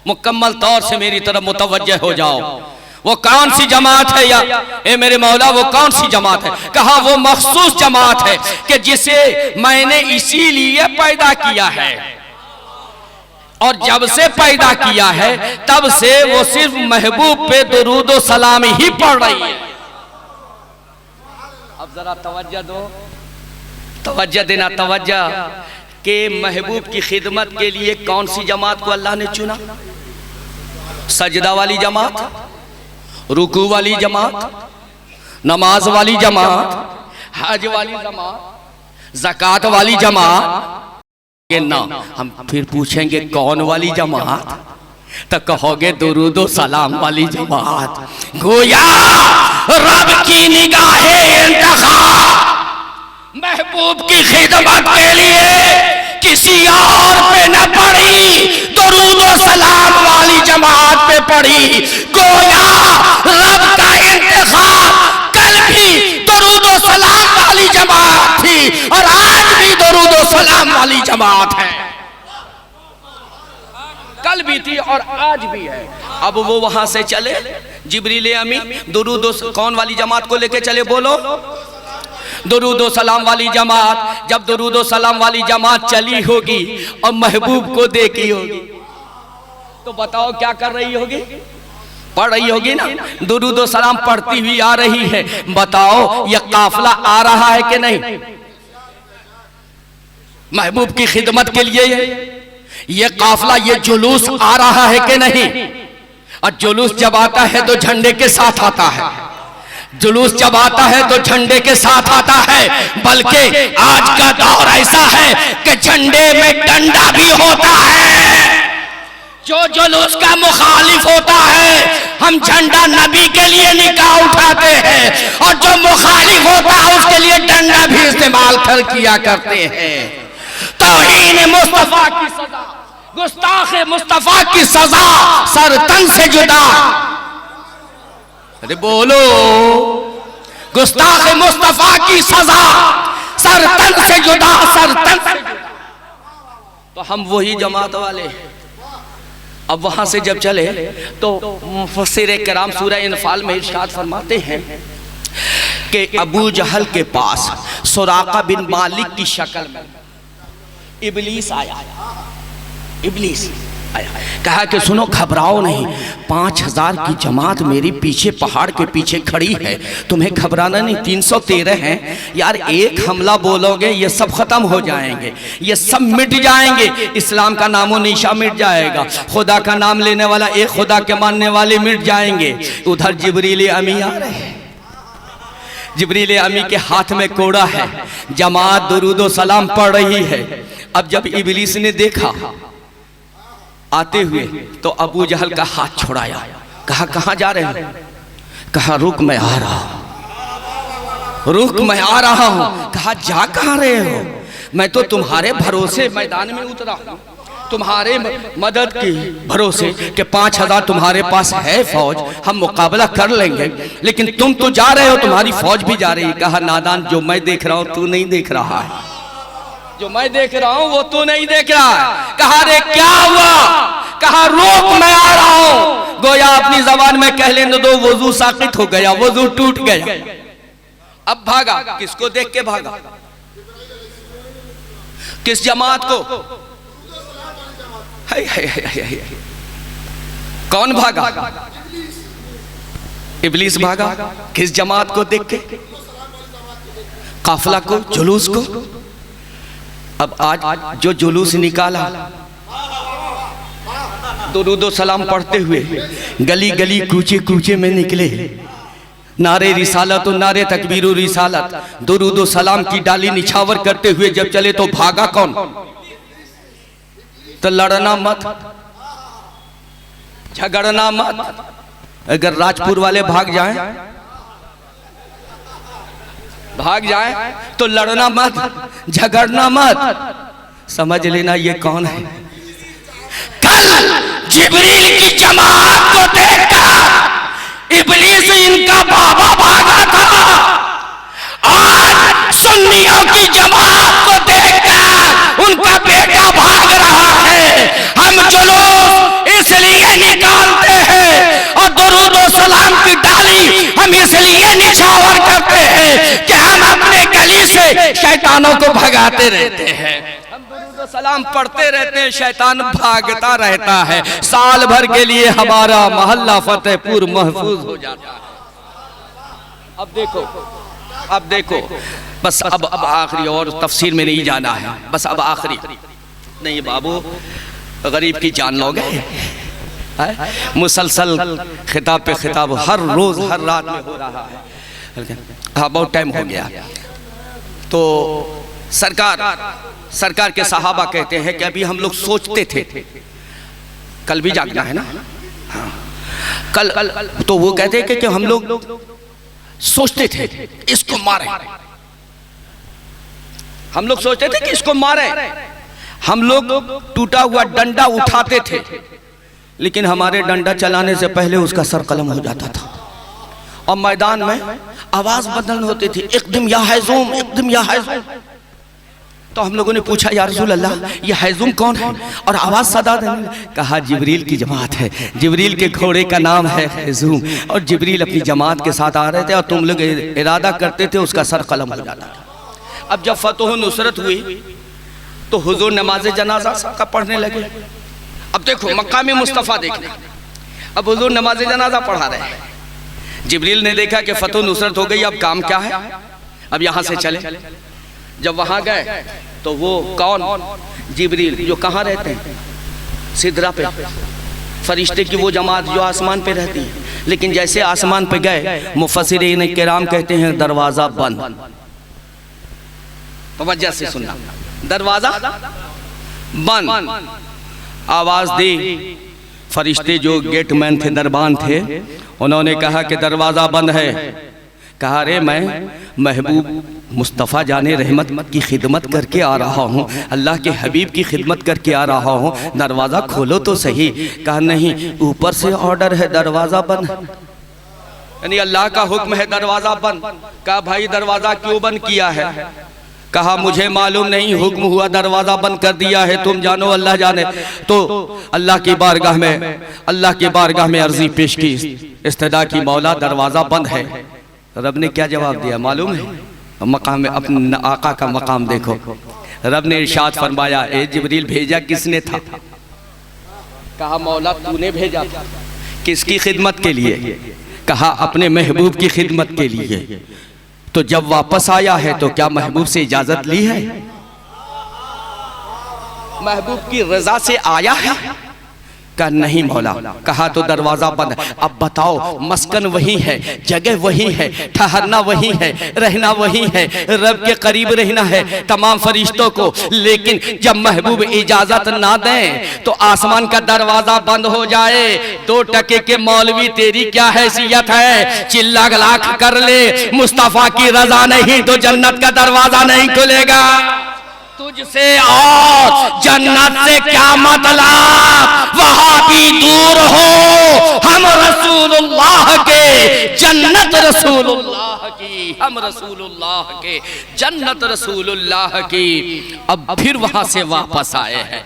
मुकम्मल तौर से मेरी तरफ मुतवज्जह हो जाओ। वो कौन सी जमात है या ए मेरे मौला वो कौन सी जमात है? कहा वो मखसूस जमात है कि जिसे मैंने इसीलिए पैदा किया है, और जब से पैदा किया है तब से वो सिर्फ महबूब पे दुरूद व सलाम ही पढ़ रही है। अब जरा तवज्जो दो, तवज्जो देना, तवज्जो के महबूब की खिदमत के लिए कौन सी जमात को अल्लाह ने चुना? सजदा वाली जमात, रुकू वाली जमात, नमाज वाली जमात, हज वाली जमात, ज़कात वाली जमात के ना। हम फिर पूछेंगे कौन वाली जमात, तो कहोगे दुरूद व सलाम वाली जमात। गोया रब की निगाहे इंतखाब महबूब की खिदमत के लिए किसी और पे न पड़ी, दुरूद व सलाम वाली जमात पे पड़ी। गोया रब का इंतखाब कल भी दुरूद व सलाम वाली जमात थी, और आज भी दुरूद व सलाम वाली जमात है। कल भी थी और आज भी है। अब वो वहां से चले, जिब्रील अमीन दुरूद कौन वाली जमात को लेके चले? बोलो, दुरूद व सलाम वाली जमात। जब दुरूद व सलाम वाली जमात चली होगी और महबूब को देखी होगी, तो बताओ क्या कर रही होगी? पढ़ रही होगी ना, दुरूद व सलाम पढ़ती हुई आ रही है। बताओ यह काफिला आ रहा है कि नहीं? महबूब की खिदमत के लिए ये काफिला, ये जुलूस आ रहा है कि नहीं? और जुलूस जब आता है तो झंडे के साथ आता है, जुलूस जब आता है तो झंडे के साथ आता है। बल्कि आज का दौर ऐसा है कि झंडे में डंडा भी होता है। जो जुलूस का मुखालिफ होता है हम झंडा नबी के लिए निकाह उठाते हैं, और जो मुखालिफ होता है उसके लिए डंडा भी इस्तेमाल कर किया करते हैं। तौहीन मुस्तफा की सजा, गुस्ताख मुस्तफा की सजा सर तन से जुदा। अरे बोलो, गुस्ताख मुस्तफा की सजा सर तन से जुदा, सर तन से जुदा। तो हम वही जमात वाले। अब वहां से जब चले तो मुफस्सिर किराम सूरह इनफाल में इरशाद फरमाते हैं कि अबू जहल के पास सुराका बिन मालिक की शक्ल में इब्लीस आया। इब्लीस आया, कहा कि सुनो घबराओ नहीं, 5000 की जमात मेरी पीछे पहाड़ के पीछे खड़ी है, तुम्हें घबराना नहीं। 313 हैं यार, एक हमला बोलोगे ये सब खत्म हो जाएंगे, ये सब मिट जाएंगे, इस्लाम का नामो निशा मिट जाएगा, खुदा का नाम लेने वाला एक खुदा के मानने वाले मिट जाएंगे। उधर जिब्रील अमी आ रहे हैं, जिब्रील अमी के हाथ में कोड़ा है, जमात दुरूदो सलाम पढ़ रही है। अब जब इब्लीस ने देखा आते हुए तो अबू जहल का हाथ छोड़ाया, कहा कहाँ जा रहे हो? कहा रुक मैं आ रहा हूं, रुक मैं आ रहा हूं। कहा जा कहाँ रहे हो? मैं तो तुम्हारे भरोसे मैदान में उतरा हूं, तुम्हारे मदद की भरोसे कि 5000 तुम्हारे पास है फौज, हम मुकाबला कर लेंगे, लेकिन तुम तो जा रहे हो, तुम्हारी फौज भी जा रही है। कहा नादान, जो मैं देख रहा हूं तू नहीं देख रहा है, जो मैं देख रहा हूं वो तू नहीं देख रहा है। कहा रे क्या हुआ? कहा रोक मैं आ रहा हूं। गोया अपनी जबान में कह लेने दो, वजू साकित हो गया, वजू टूट गया। अब भागा, किसको देख के भागा? किस जमात को? कौन भागा? इब्लीस भागा। किस जमात को देख के? काफिला को, जुलूस को। अब आज जो जुलूस निकाला, दुरूदो सलाम पढ़ते हुए गली गली कूचे कूचे में निकले, नारे रिसालत और नारे तकबीर रिसालत, दुरूदो सलाम की डाली निछावर करते हुए जब चले तो भागा कौन? तो लड़ना मत, झगड़ना मत। अगर राजपुर वाले भाग जाएं तो लड़ना मत, झगड़ना मत। समझ लेना ये कौन है? कल जिब्रील की जमात को देखकर इब्लीस इनका बाबा भागा था, आज सुन्नियों की जमात को देखकर उनका बेटा भाग रहा है। हम जुलूस इसलिए निकालते हैं और दुरूद और सलाम की डाली हम इसलिए निछावर करते हैं कि हम अपने गली से शैतानों को भगाते रहते हैं। हम दुरूद और सलाम पढ़ते रहते हैं, शैतान भागता रहता है। साल भर के लिए हमारा मोहल्ला फतेहपुर महफूज हो जाता है। अब देखो बस अब आखिरी, और तफसीर में नहीं जाना है, बस अब आखिरी। नहीं बाबू, गरीब की जान लोगे। मुसलसल खिताब पे खिताब हर रोज हर रात में हो रहा है। हाँ, बहुत टाइम हो गया। तो सरकार के सहाबा कहते हैं कि अभी हम लोग सोचते थे, कल भी जागना है ना, हाँ, कल तो वो कहते हैं कि हम लोग सोचते थे इसको मारे, हम लोग सोचते थे कि इसको मारे। हम लोग टूटा हुआ डंडा उठाते थे, लेकिन हमारे डंडा चलाने से पहले उसका सर कलम हो जाता था। और मैदान में आवाज बदल होती थी, एकदम या हैज़ूम, एकदम या हैज़ूम। तो हम लोगों ने पूछा, या रसूल अल्लाह, ये हैज़ूम कौन है? और आवाज सदा देने। कहा जिब्रील की जमात है, जिब्रील के घोड़े का नाम है हैज़ूम, और जिब्रील अपनी जमात के साथ आ रहे थे और तुम लोग इरादा करते थे उसका सर कलम हो जाता था। अब जब फतह नुसरत हुई तो हुजूर नमाज जनाजा का पढ़ने लगे। अब देखो मकाम मुस्तफ़ा देखना, अब हुजूर नमाज जनाजा पढ़ा रहे हैं। जिब्रील ने देखा कि फतह नुसरत हो गई, अब काम क्या है, अब यहाँ से चले। जब वहाँ गए तो वो कौन? जिब्रील, जो कहाँ रहते हैं? सिदरा पे, फरिश्ते की वो जमात जो आसमान पे रहती है। लेकिन जैसे आसमान पे गए, मुफस्सिरीन किराम कहते हैं दरवाजा बंद। तवज्जो से सुनना, दरवाजा बंद। आवाज दी, फरिश्ते जो गेटमैन थे, दरबान थे, उन्होंने कहा कि दरवाजा बंद है। कहा रे मैं महबूब मुस्तफ़ा जाने रहमत की खिदमत करके आ रहा हूँ, अल्लाह के हबीब की खिदमत करके आ रहा हूँ, दरवाज़ा खोलो तो सही। कहा नहीं, ऊपर से ऑर्डर है दरवाज़ा बंद, यानी अल्लाह का हुक्म है दरवाज़ा बंद। कहा भाई दरवाज़ा क्यों बंद किया है? कहा मुझे मालूम नहीं, हुक्म हुआ दरवाज़ा बंद कर दिया है, तुम जानो अल्लाह जाने। तो अल्लाह की बारगाह में अर्जी पेश की, इस्तदा की मौला दरवाज़ा बंद है। रब ने क्या जवाब दिया मालूम है? मकाम अपने आका का मकाम देखो। रब ने इरशाद फरमाया, ए जिब्रील भेजा किसने था? कहा मौला तूने भेजा था। किसकी खिदमत के लिए? कहा अपने महबूब की खिदमत के लिए। तो जब वापस आया है तो क्या महबूब से इजाजत ली है? महबूब की रजा से आया है? कहा नहीं मौला। कहा तो दरवाजा बंद है। अब बताओ, मस्कन वही है, जगह वही है, ठहरना वही है, रहना वही है, रब के करीब रहना है तमाम फरिश्तों को, लेकिन जब महबूब इजाजत ना दें तो आसमान का दरवाजा बंद हो जाए। 2 टके के मौलवी तेरी क्या हैसियत है, चिल्ला लाख कर ले, मुस्तफा की रजा नहीं तो जन्नत का दरवाजा नहीं खुलेगा। तुझसे और जन्नत से क्या मतलब, वहां भी दूर हो, हम रसूलुल्लाह के, जन्नत रसूलुल्लाह की, हम रसूलुल्लाह के, जन्नत रसूलुल्लाह की। अब फिर वहां से वापस आए हैं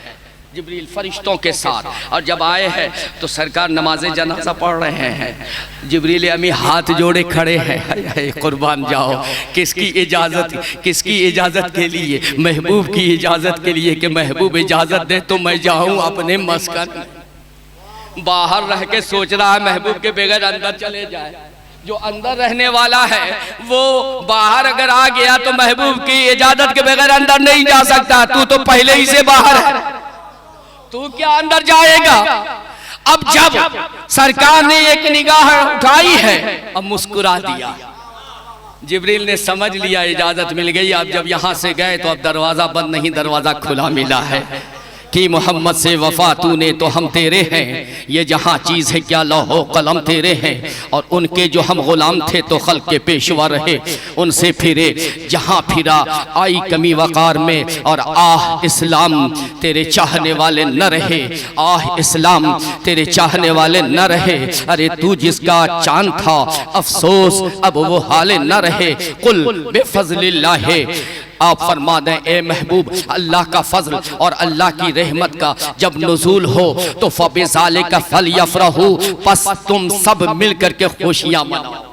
जिब्रील फरिश्तों के साथ, और जब आए हैं तो सरकार नमाज़े जनाजा पढ़ रहे हैं। जिब्रील अमी हाथ जोड़े खड़े हैं, कुर्बान जाओ, किसकी इजाज़त के लिए, महबूब की इजाज़त के लिए कि महबूब इजाज़त दे तो मैं जाऊं अपने मस्कन। बाहर रह के सोच रहा है महबूब के बगैर अंदर चले जाए। जो अंदर रहने वाला है वो बाहर अगर आ गया तो महबूब की इजाज़त के बगैर अंदर नहीं जा सकता। तू तो पहले ही से बाहर है, तू क्या अंदर जाएगा। अब जब सरकार ने एक निगाह उठाई है, अब मुस्कुरा दिया। जिब्रील ने समझ लिया इजाजत मिल गई। अब जब यहां से गए तो अब दरवाजा बंद नहीं, दरवाजा खुला मिला है कि मोहम्मद से वफा तूने तो हम तेरे हैं, ये जहाँ चीज़ है क्या लौहो कलम तेरे हैं, और उनके जो हम गुलाम थे तो खल्क के पेशवा रहे, उनसे फिरे जहाँ फिरा आई कमी वक़ार में, और आह इस्लाम तेरे चाहने वाले न रहे, आह इस्लाम तेरे चाहने वाले न रहे। अरे तू जिसका चांद था अफसोस अब वो हाले न रहे। कुल बेफज़लिल्लाह, आप फरमा दें ए महबूब, अल्लाह का फजल और अल्लाह की रहमत का जब नुज़ूल हो तो फबिज़ालिका फलयफ़रहू, बस तुम सब मिल करके खुशियाँ मनाओ।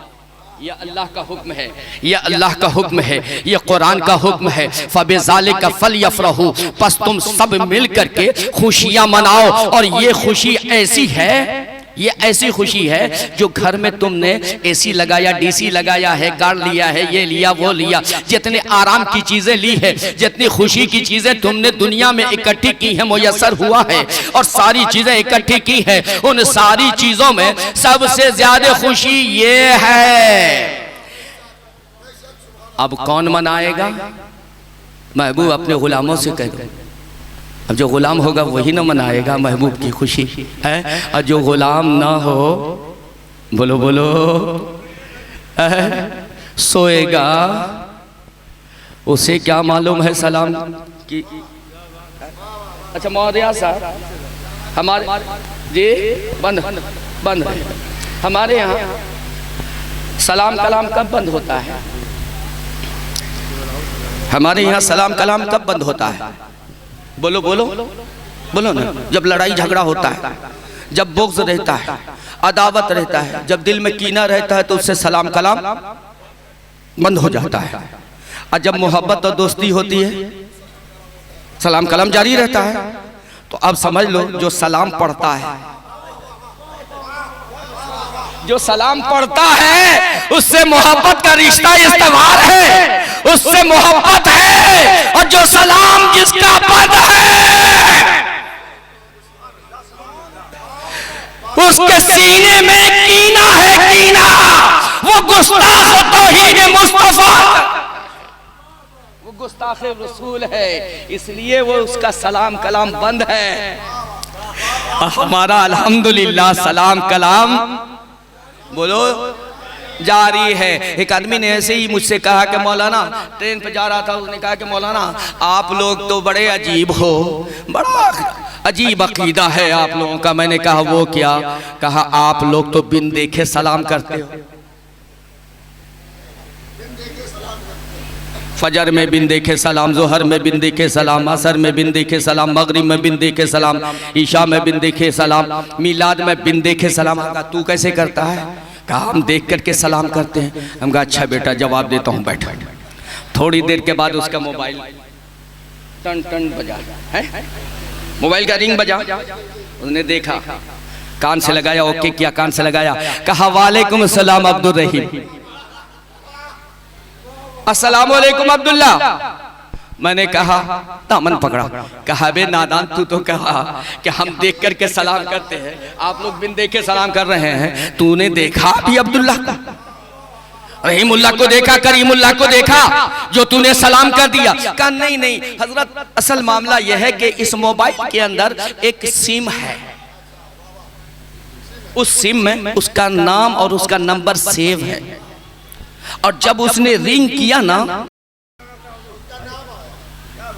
ये अल्लाह का हुक्म है, ये अल्लाह का हुक्म है, ये कुरान का हुक्म है। फबिज़ालिका फलयफ़रहू, बस तुम सब मिल करके खुशियाँ मनाओ। और ये खुशी ऐसी है, ये ऐसी खुशी है जो घर में तुमने एसी लगाया, डीसी लगाया है, कार लिया है, ये लिया वो लिया, जितने आराम की चीजें ली है, जितनी खुशी की चीजें तुमने दुनिया में इकट्ठी की है, मुयस्सर हुआ है और सारी चीजें इकट्ठी की है, उन सारी चीजों में सबसे ज्यादा खुशी ये है। अब कौन मनाएगा? महबूब अपने गुलामों से कह दो। अब जो गुलाम होगा वही ना मनाएगा महबूब की खुशी है, और जो गुलाम ना हो, बोलो बोलो, सोएगा, उसे क्या मालूम है सलाम की। अच्छा मौर्या साहब, हमारे जी बंद बंद हमारे यहाँ सलाम कलाम कब बंद होता है? हमारे यहाँ सलाम कलाम कब बंद होता है? बोलो बोलो बोलो ना। जब लड़ाई झगड़ा होता है, जब बुग़्ज़ रहता है, अदावत रहता है, जब दिल में कीना रहता है तो उससे सलाम कलाम बंद हो जाता है। और जब मोहब्बत और दोस्ती होती है सलाम कलाम जारी रहता है। तो अब समझ लो, जो सलाम पढ़ता है, जो सलाम पढ़ता है उससे मोहब्बत का रिश्ता इस्तवार है, उससे मोहब्बत है। और जो सलाम जिसका बंद है उसके सीने में कीना है, कीना, वो गुस्ताख तौहीद मुस्तफा, वो गुस्ताख रसूल है, इसलिए वो उसका सलाम कलाम बंद है। हमारा अल्हम्दुलिल्लाह सलाम कलाम बोलो जारी है। एक आदमी ने ऐसे ही मुझसे कहा कि मौलाना, ट्रेन पे जा रहा था, उसने कहा कि मौलाना आप लोग तो बड़े अजीब हो, बड़ा अजीब अकीदा है आप लोगों का। मैंने कहा वो क्या? कहा आप लोग तो बिन देखे सलाम करते हो। फजर में बिन देखे सलाम, जोहर में बिन देखे सलाम, असर में बिन देखे सलाम, मगरिब में बिन देखे सलाम, ईशा में बिन देखे सलाम, मिलाद में बिन देखे सलाम। कहा तू कैसे करता है? कहा हम देख करके सलाम करते हैं। हम कहा अच्छा बेटा जवाब देता हूँ, बैठो। थोड़ी देर के बाद उसका मोबाइल टन टन बजा है, मोबाइल का रिंग बजा। उसने देखा, कान से लगाया, ओके किया, कान से लगाया, कहा वालेकुम सलाम अब्दुल रहीम, अस्सलाम वालेकुम अब्दुल्ला। मैंने कहा दामन पकड़ा, कहा बे नादान तू तो कहा कि हम देख करके सलाम करते हैं, आप लोग बिन देखे सलाम कर रहे हैं। तूने देखा भी अब्दुल्ला को, रहीमुल्लाह को देखा, करीमुल्लाह को देखा जो तूने सलाम कर दिया? कहा नहीं नहीं हजरत, असल मामला यह है कि इस मोबाइल के अंदर एक सिम है, उस सिम में उसका नाम और उसका नंबर सेव है, और जब उसने रिंग किया ना,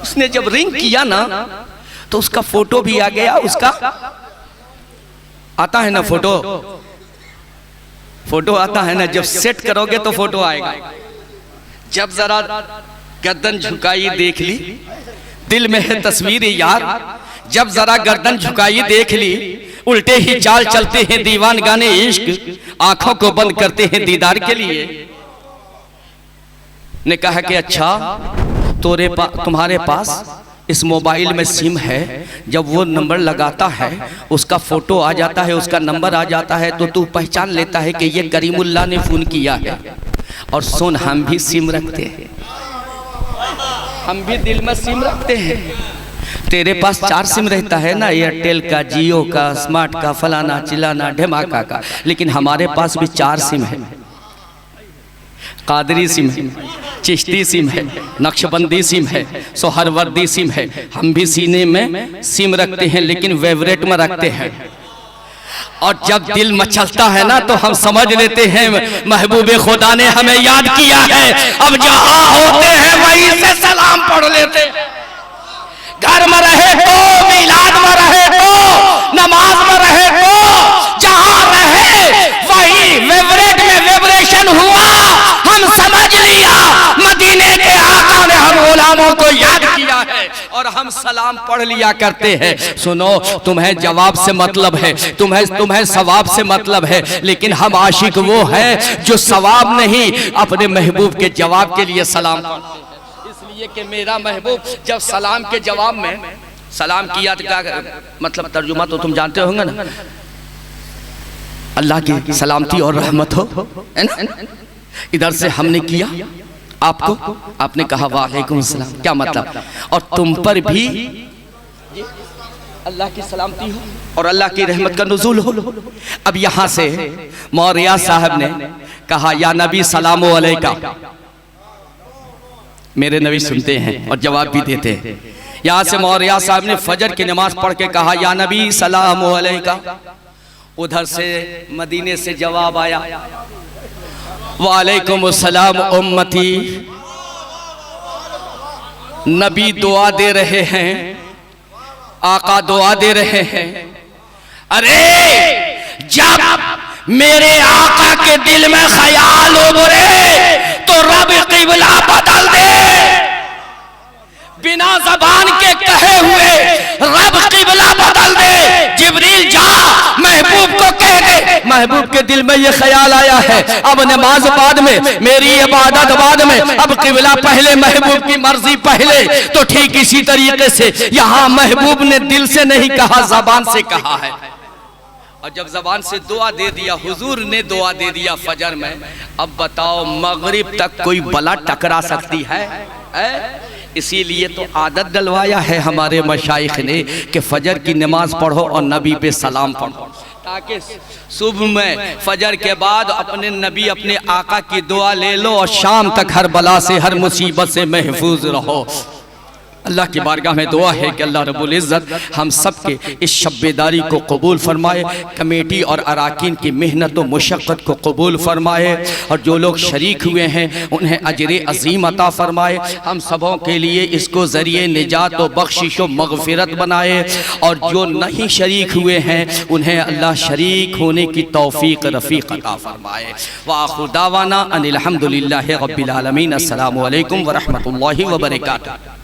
उसने जब रिंग किया ना तो उसका फोटो भी आ गया। उसका आता है ना फोटो, फोटो आता है ना, जब सेट करोगे तो फोटो आएगा। जब जरा गर्दन झुकाई देख ली, दिल में है तस्वीर यार, जब जरा गर्दन झुकाई देख ली, उल्टे ही चाल चलते हैं दीवान गाने इश्क, आंखों को बंद करते हैं दीदार के लिए। ने कहा कि अच्छा तुम्हारे पास इस मोबाइल में सिम है, जब वो नंबर लगाता है उसका फोटो आ जाता है, उसका नंबर आ जाता है, तो तू पहचान लेता है कि ये करीमुल्लाह ने फोन किया है। और सुन, हम भी सिम रखते हैं, हम भी दिल में सिम रखते हैं। तेरे पास 4 सिम रहता है ना, एयरटेल का, जियो का, स्मार्ट का, फलाना चिलाना ढमाका का, लेकिन हमारे पास भी 4 सिम है। कादरी सिम है, चिश्ती सिम है, नक्शबंदी सिम है, सोहरवर्दी सिम है। हम भी सीने में सिम रखते हैं, लेकिन वेवरेट में रखते हैं। और जब दिल मचलता है ना तो हम समझ लेते हैं महबूबे खुदा ने हमें याद किया है। अब जहां होते हैं वहीं से सलाम पढ़ लेते हैं। घर में रहे तो, मिलाद में रहे तो, नमाज में रहे तो, जहां रहे वही वेवरेट में वेब्रेशन हुआ। हम समझ लिया मदीने के आका ने हम गुलामों को याद किया है और हम सलाम पढ़ लिया करते हैं। सुनो, तुम्हें जवाब से मतलब है, तुम्हें सवाब से मतलब है, लेकिन हम आशिक वो है जो सवाब नहीं अपने महबूब के जवाब के लिए सलाम पढ़ते हैं। इसलिए कि मेरा महबूब जब सलाम के जवाब में सलाम किया तो क्या मतलब, तर्जुमा तो तुम जानते होंगे ना, अल्लाह की सलामती और रहमत हो, है ना। इधर से हमने किया आपको, आपने कहा वालेकुम सलाम, क्या मतलब, और तुम पर भी अल्लाह की सलामती हो और अल्लाह की रहमत का नुज़ूल हो। अब यहां से मौरिया साहब ने कहा या नबी सलामो अलैका। मेरे नबी सुनते हैं और जवाब भी देते हैं। यहां से मौरिया साहब ने फजर की नमाज पढ़ के कहा या नबी सलामो अलैका। उधर से मदीने से जवाब आया वालेकुम अस्सलाम उम्मती। नबी दुआ दे रहे हैं, आका दुआ दे रहे हैं। अरे जब मेरे आका के दिल में ख्याल उभरे तो रब क़िबला बदल दे। बिना ज़बान के कहे हुए रब क़िबला बदल दे। जिब्रील जा महबूब को कह दे, महबूब के दिल में ये ख्याल आया है, अब नमाज बाद में, मेरी इबादत बाद में, अब क़िबला पहले, महबूब की मर्जी पहले। तो ठीक इसी तरीके से यहाँ महबूब ने दिल से नहीं कहा, ज़बान से कहा है। और जब ज़बान से दुआ दे दिया, हुजूर ने दुआ दे दिया फजर में, अब बताओ मगरिब तक कोई बला टकरा सकती है? इसीलिए तो आदत डलवाया है हमारे मशाइख ने कि फजर की नमाज पढ़ो और नबी पे सलाम पढ़ो, ताकि सुबह में फजर के बाद अपने नबी, अपने आका की दुआ ले लो और शाम तक हर बला से, हर मुसीबत से महफूज रहो। अल्लाह की बारगाह में दुआ है कि अल्लाह रब्बुल इज़्ज़त हम सब के इस शब्बेदारी को कबूल फरमाए, कमेटी और अराकीन की मेहनत व मुशक्क़त को कबूल फरमाए, और जो लोग शरीक हुए हैं उन्हें अजर अजीम अता फरमाए। हम सबों के लिए इसको ज़रिए निजात व बख्शिश व मग़फ़िरत बनाए, और जो नहीं शरीक हुए हैं उन्हें अल्लाह शरीक होने की तौफ़ीक़ रफ़ीक़ अता फरमाए। व आख़िर दावाना अनिल हम्दुलिल्लाहि रब्बिल आलमीन। अस्सलामु अलैकुम व रहमतुल्लाहि व बरकातुहू।